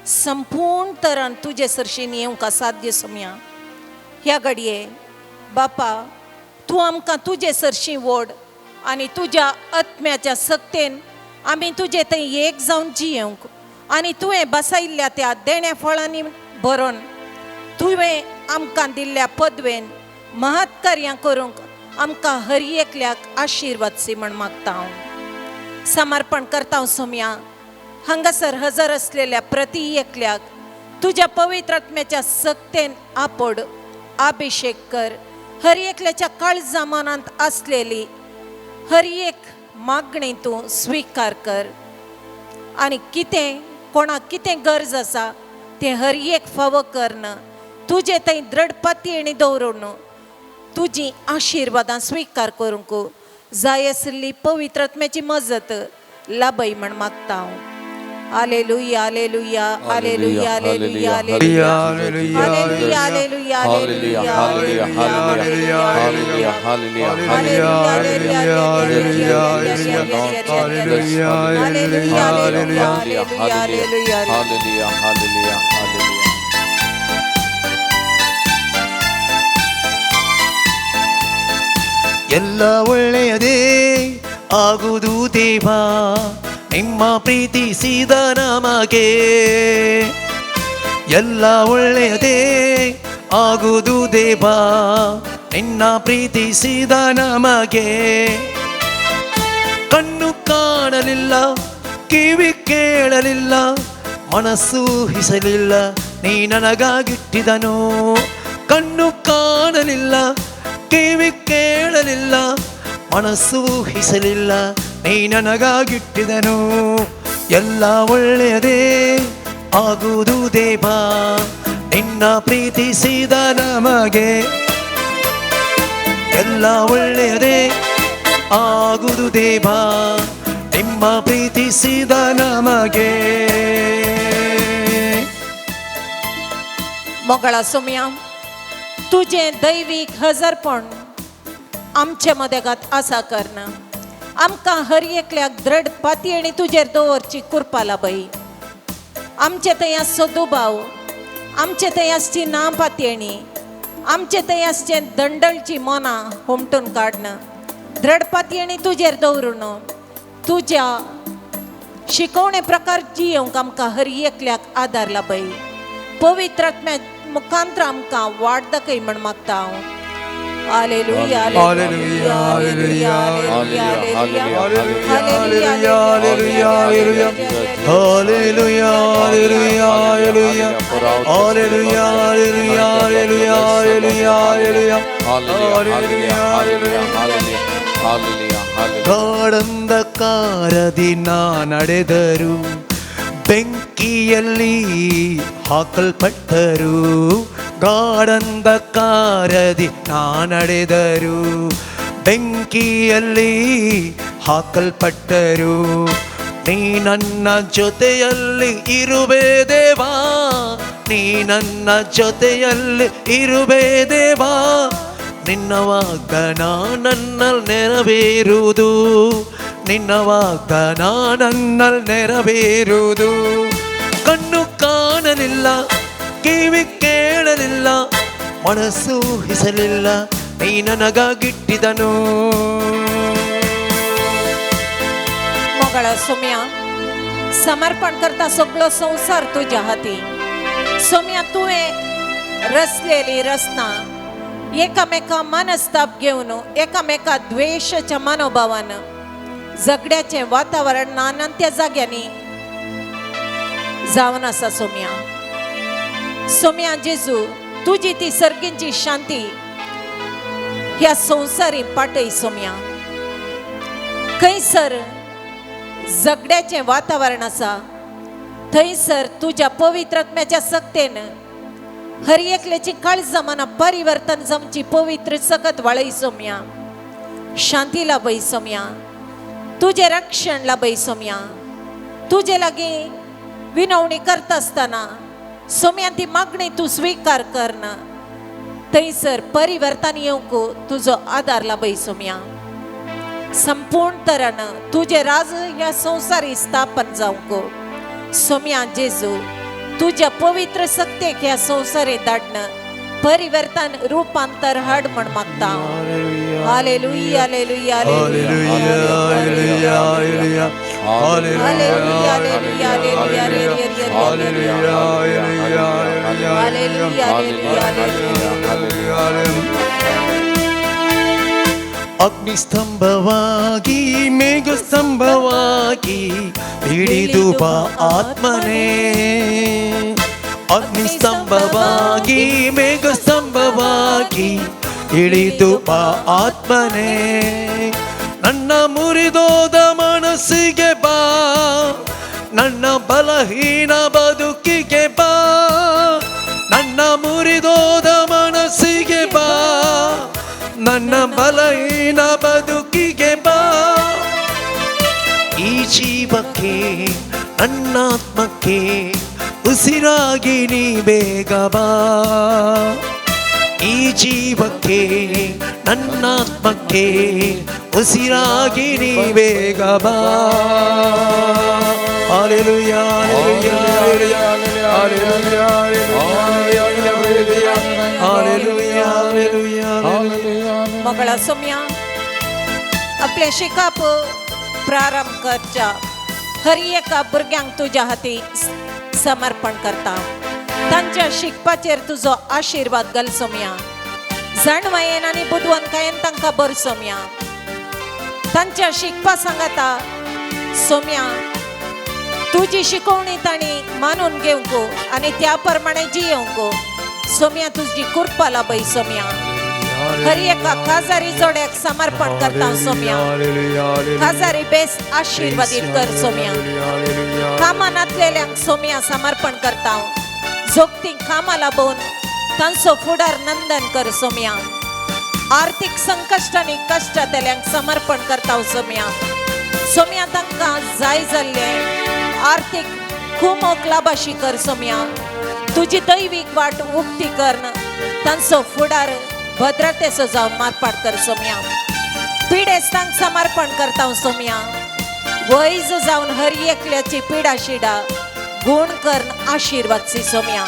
संपूर्ण तरान तुजे सरशीन येवंक साध्य सोम्या. ह्या घडये बापा तूं आमकां तुजे सरशी ओड आनी तुज्या आत्म्याच्या सक्तेन आमी तुजे थंय एक जावन जियेवंक आनी तुवें बसयल्ल्या त्या देण्या फळांनी भरोन तुवें आमकां दिल्ल्या पदवेन महत् कार्यां करूंक आमकां हर एकल्याक आशिर्वाद म्हण मागता. हांव समर्पण करता. हांव सोम्या हांगासर हजर असलेल्या प्रति एकल्याक तुज्या पवित्र आत्म्याच्या सक्तेन आपड अभिषेक कर. हर एकल्याच्या काळजा मनांत आसलेली हर एक मागणी तूं स्वीकार कर आनी कितें कोणाक कितें गरज आसा तें हर एक फावो करन तुजे थंय दृढपतीयेणी दवरून तुजी आशिर्वादां स्वीकार करूंक जाय आसली पवित्र आत्म्याची मजत लाभय म्हण मागता. हांव hallelujah hallelujah hallelujah hallelujah hallelujah hallelujah hallelujah hallelujah hallelujah hallelujah. ಎಲ್ಲ ಒಳ್ಳೆಯದೇ ಆಗುವುದು ದೇವ ನಿಮ್ಮ ಪ್ರೀತಿಸಿದ ನಮಗೆ. ಎಲ್ಲ ಒಳ್ಳೆಯದೇ ಆಗುವುದು ದೇವ ನಿನ್ನ ಪ್ರೀತಿಸಿದ ನಮಗೆ. ಕಣ್ಣು ಕಾಣಲಿಲ್ಲ, ಕಿವಿ ಕೇಳಲಿಲ್ಲ, ಮನಸ್ಸು ಹಿಸಲಿಲ್ಲ, ನೀ ನನಗಾಗಿಟ್ಟಿದನು. ಕಣ್ಣು ಕಾಣಲಿಲ್ಲ, ಕಿವಿ ಕೇಳಲಿಲ್ಲ, ಮನಸ್ಸು ಹಿಸಲಿಲ್ಲ, ನೀ ನನಗಾಗಿಟ್ಟಿದನು. ಎಲ್ಲ ಒಳ್ಳೆಯದೇ ಆಗುವುದು ದೇವ ನಿನ್ನ ಪ್ರೀತಿಸಿದ ನಮಗೆ. ಎಲ್ಲ ಒಳ್ಳೆಯದೇ ಆಗುವುದು ದೇವ ನಿಮ್ಮ ಪ್ರೀತಿಸಿದ ನಮಗೆ. मोगळा सोम्या तुझे दैवीक हजरपण आमचे मदेगात आसा करना आमकां हर एकल्याक दृढ पातयेणी तुजेर दवरची कृपा लाभय. आमचे थंय आसचो दुबाव, आमचे थंय आसची ना पातयेणी, आमचे थंय आसचे दंडळची मनां हुमटून काडना दृढ पातयेणी तुजेर दवरून तुज्या शिकवणे प्रकार जियोंक आमकां हर एकल्याक आदार लाभय. पवित्र आत्म्या मुखांतर आमकां वाट दाखय म्हण मागता हांव. Hallelujah, Hallelujah, hallelujah, Hallelujah, hallelujah, hallelujah. Hallelujah, hallelujah, hallelujah, hallelujah, hallelujah. ಗಾಢಂಧಕಾರದಿ ನಾ ನಡೆದರು, ಬೆಂಕಿಯಲ್ಲಿ ಹಾಕಲ್ಪಟ್ಟರು. ಗಾಢಂಧಕಾರದಿ ನಾ ನಡೆದರು, ಬೆಂಕಿಯಲ್ಲಿ ಹಾಕಲ್ಪಟ್ಟರು. ನೀ ನನ್ನ ಜೊತೆಯಲ್ಲಿ ಇರುವೆ ದೇವಾ, ನೀ ನನ್ನ ಜೊತೆಯಲ್ಲಿ ಇರುವೆ ದೇವಾ. ನಿನ್ನ ವಾಗ್ದಾನ ನನ್ನಲ್ಲಿ ನೆರವೇರುವುದು, ನಿನ್ನ ವಾಗ್ದಾನ ನನ್ನಲ್ಲಿ ನೆರವೇರುವುದು. ಕಣ್ಣು ಕಾಣಲಿಲ್ಲ, ಕಿವಿ ಕೇಳಲಿಲ್ಲ, ಮನಸ್ಸು ಹಿಸಲಿಲ್ಲ, ನೀ ನನಗಾಗಿಟ್ಟಿದನು. मंगळा सोम्या समर्पण करता सगळो संसार तुझ्या हाती. सोम्या तुवें रचलेली रचना एकामेका मनस्ताप घेवन, एकामेका द्वेषाच्या मनोभावान झगड्याचे वातावरण नानंत्या जाग्यांनी जावन आसा. सोम्या सोम्या जेजू तुझी ती सर्गींची शांती ह्या संवसारी पाटय. सोम्या खंयसर झगड्याचे वातावरण आसा, थंयसर तुझ्या पवित्रत्म्याच्या सक्तेन हर एकल्याची काळज मना परिवर्तन जमची पवित्र सकत वाळय. सोम्या शांती लाभय. सोम्या तुझे रक्षण लाभय. सोम्या तुझे लागी विनवणी करता असताना सोम्या ती मागणी तू स्वीकार करन, थंयसर परिवर्तन येवंक तुजो आधार लाभय. सोम्या संपूर्ण तरान तुझे राज ह्या संवसारी स्थापन जावंक. सोम्या जेजू तुझ्या पवित्र सक्तेक ह्या संवसारी धाडन परिवर्तन रूपांतर हाड म्हण मागता. हालेलुया, हालेलुया, ಅಗ್ನಿಸ್ತಂಭವಾಗಿ ಮೇಘಸ್ತಂಭವಾಗಿ ಹಿಡಿದು ಬಾ ಆತ್ಮನೇ. ಅಗ್ನಿಸ್ತಂಭವಾಗಿ ಮೇಘಸ್ತಂಭವಾಗಿ ಹಿಡಿದು ಬಾ ಆತ್ಮನೇ. ನನ್ನ ಮುರಿದೋದ ಮನಸ್ಸಿಗೆ ಬಾ, ನನ್ನ ಬಲಹೀನ ಬದುಕಿಗೆ ಬಾ. ನನ್ನ ಮುರಿದೋದ ಮನಸ್ಸಿಗೆ ಬಾ, ನನ್ನ ಬಲಹೀನ ಬದುಕಿಗೆ ಬಾ. ಈ ಜೀವಕ್ಕೆ ನನ್ನಾತ್ಮಕ್ಕೆ ಉಸಿರಾಗಿ ನೀ ಬೇಗ ಬಾ. ಈ ಜೀವಕ್ಕೆ ನನ್ನಾತ್ಮಕ್ಕೆ ಉಸಿರಾಗಿ ನೀ ಬೇಗ ಬಾ. Hallelujah, hallelujah, hallelujah, hallelujah, hallelujah, hallelujah. मंगळा सोम्या आपले शिकाप प्रारंभ करच्या हर एका भुरग्यांक तुझ्या हाती समर्पण करता. तांच्या शिकपाचेर तुजो आशीर्वाद घाल. सोम्या जाणवायेन आनी बुदवंतकायेन तांकां बर. सोम्या तांच्या शिकपा सांगाता. सोम्या तुजी शिकवणी तांणी मानून घेवंक आनी त्या प्रमाणे जियोंक. सोम्या तुझी कृपा लाभय. सोम्या हर एका काजारी जोड्याक समर्पण करता. सोम्या काजारी बेस आशीर्वादित कर. सोम्या कामां नातलेल्यांक सोम्या समर्पण करता. जोगती कामां लाभून तांचो फुडार नंदन कर. सोम्या आर्थिक संकश्टांनी कश्टांतल्यांक समर्पण करता. सोम्या सोम्या तांकां जाय जाल्ले आर्थिक कुमोक लाभाशी कर. सोम्या तुझी दैवीक वाट उक्ती करन तांचो फुडार भद्रतेचो जावन मारपाट कर. सोम्या पिडेस्तांक समर्पण करता. सोम्या वैज जावन हर एकल्याची पिडा शिडा गुण करन आशीर्वादसी. सोम्या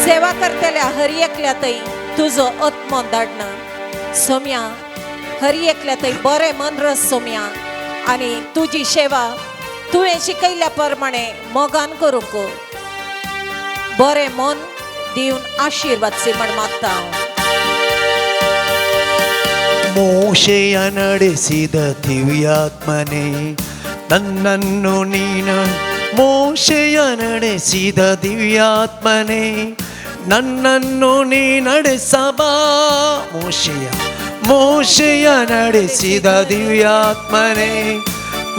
सेवा करतल्या हर एकल्या थंय तुजो आत्मो धाडन. सोम्या हर एकल्या थंय बरें मन रस. सोम्या आनी तुजी सेवा तुवें शिकयल्या प्रमाणे मोगान करूंक बरें मन दिवन आशीर्वाद म्हण मागता. ಮೋಶೆಯ ನಡೆಸಿದ ದಿವ್ಯಾತ್ಮನೇ ನನ್ನನ್ನು ನೀನು ಮೋಶೆಯ ನಡೆಸಿದ ದಿವ್ಯಾತ್ಮನೇ ನನ್ನನ್ನು ನೀ ನಡೆಸಬಾ ಮೋಶೆಯ ನಡೆಸಿದ ದಿವ್ಯಾತ್ಮನೇ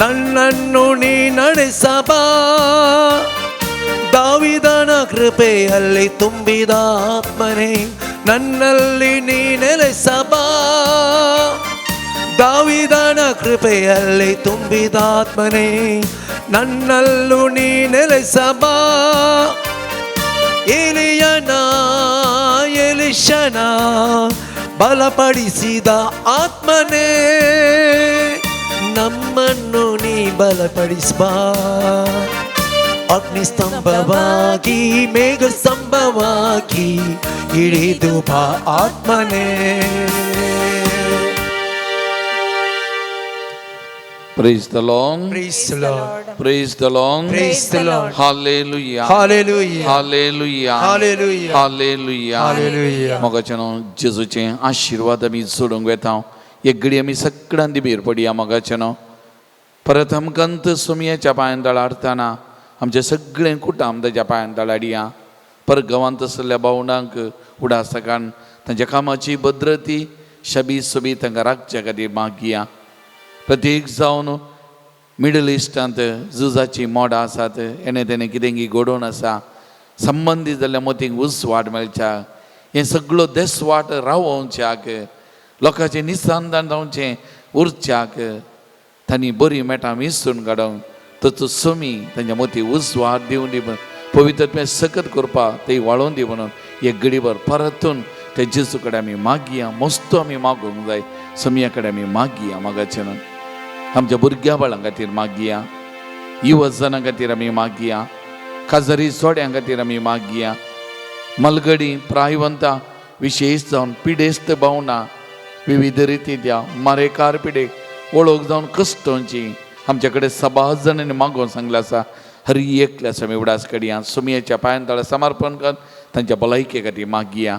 ನನ್ನನ್ನು ನೀ ನಡೆಸಬಾ ದಾವಿದನ ಕೃಪೆಯಲ್ಲಿ ತುಂಬಿದ ಆತ್ಮನೇ ನನ್ನಲ್ಲಿ ನೀ ನೆಲೆಸಬಾ ದಾವಿದನ ಕೃಪೆಯಲ್ಲಿ ತುಂಬಿದ ಆತ್ಮನೇ ನನ್ನಲ್ಲೂ ನೀ ನೆಲೆಸಬಾ ಎಲಿಶನ ಬಲಪಡಿಸಿದ ಆತ್ಮನೇ ನಮ್ಮನ್ನು ನೀ ಬಲಪಡಿಸಬಾ ಅಗ್ನಿಸ್ತಂಭವಾಗಿ ಮೇಘ ಸ್ತಂಭವಾಗಿ ಇಳಿದು ಬಾ ಆತ್ಮನೇ. Praise the Lord. Praise the Lord. Praise the Lord. Praise the Lord. Hallelujah. Hallelujah. Hallelujah. Hallelujah. Hallelujah. Hallelujah. मोगाचनो जेजूचे आशीर्वाद आमी सोडूंक वेता. एक घडी आमी सगळ्यांनी भिर पडया मोगाचनो. परत आमकांत सुमयेच्या पांयान दळारतना आमचे सगळे कुटुंब ताच्या पांयान दळाडया. पर गांवांत आसलेल्या भावंडांक उडासकान तांच्या कामाची भद्रती शबी सुबी तांकां राखच्या खातीर मागया. प्रत्येक जावन मिडल इस्टांत झुजाची मोडां आसात एणे तेणे कितें घडोवन आसा संबंदीत जाल्ल्या मतींक उजवाड मेळच्या हें सगळो देसवाट रावोवच्याक लोकांचें निसंधान जावचें उरच्याक तांणी बरी मेटां विंचून काडूंक ताचो समी तांच्या मतीं उजवाड दिवन दी पवित्रत्वें सकत करपाक ते वाळोवन दी म्हणून एक घडीभर परतून ते जेजू कडेन आमी मागया. मस्तो आमी मागूंक जाय. समिया कडेन आमी मागया मोगाचें आमच्या भुरग्यां बाळां खातीर मागया. युवजनां खातीर आमी मागया. काजरी सोड्यां खातीर आमी मागया. मलगडी प्रायवंतां विशेश जावन पिडेस्त भावना विविध रितींतल्या मारेकार पिडेक वळख जावन कश्टांची आमचे कडेन 6 जाणांनी मागोवन सांगलें आसा. हर एकल्यास आमी उडास काडया. सुमयेच्या पांयान ताळें समर्पण कर. तांच्या भलायके खातीर मागया.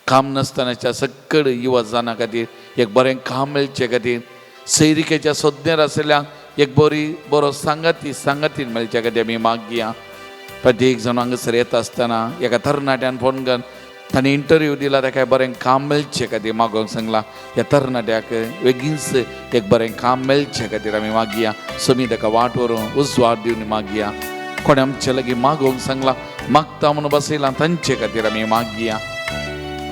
काम नासतनाच्या सकळ युवजनां खातीर एक बरें काम मेळचे खातीर सैरिकेच्या सोदनेर आसलेल्यांक एक बरो सांगातीन मेळचे खातीर आमी मागया. प्रत्येक जाण हांगासर येता आसतना एका तरणाट्यान फोन कर ताणें इंटरव्यू दिला ताका बरें काम मेळचे खातीर मागोवंक सांगलां. ह्या तरणाट्याक बेगीनच एक बरें काम मेळचे खातीर आमी मागया. समी ताका वाट व्हरूं उजवाड दिवन मागया. कोणे आमचे लागीं मागोवंक सांगलां मागता म्हणून बसयलां तांचे खातीर आमी मागया.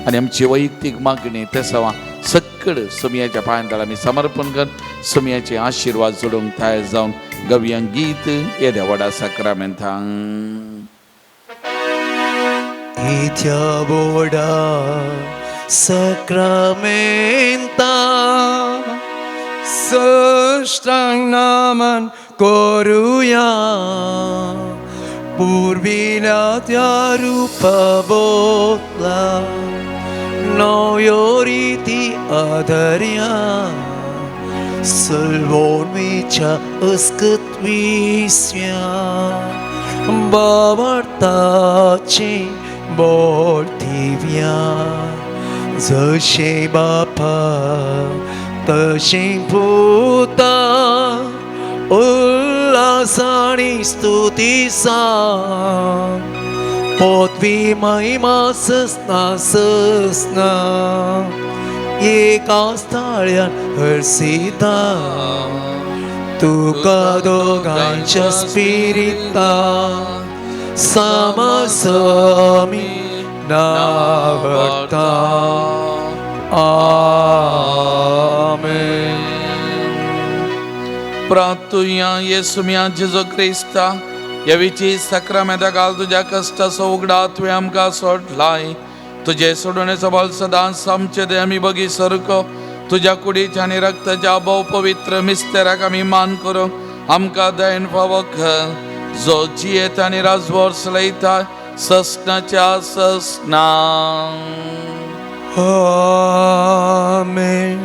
आनी आमची वैयक्तीक मागणी ते सवा सकळ सुमयाच्या पांयान ताळें आमी समर्पण कर. सुमयाचे आशिर्वाद जोडूंक तयार जावन गव्या गीत येद्या व्हडा साक्रामेंतां. येद्या व्हडा साक्रामेंतां साष्टांग नमन करूया. पूर्विल्या त्या रूपबोधला नवयोरीती आदर्या सल्वोन्मेच्या अस्कत्विस्व्या बावार्ताचे बोल दिव्या. जशे बापा तशे पुता उल्हासाणी स्तुती सांग. पदवी महिमा ससना एका स्थळ्यान हरसिता. तुका दोगांच्या स्पिरिता समसमी नावता. आमेन. प्रार्थुया येसुम्या जेजू क्रिस्ता ह्या विची साक्रामेंतां घाल तुज्या कश्टाचो उगडा तुवें आमकां सोडलाय. तुजे सोडूनेचो बल सदांच आमचे दे आमी बगी सरको तुज्या कुडीच्या आनी रक्ताच्या भोव पवित्र मिस्तेराक आमी मान करूंक आमकां दयेन फावो कर. जो जियेत आनी राजवोर चलयता ससनाच्या ससना. आमेन.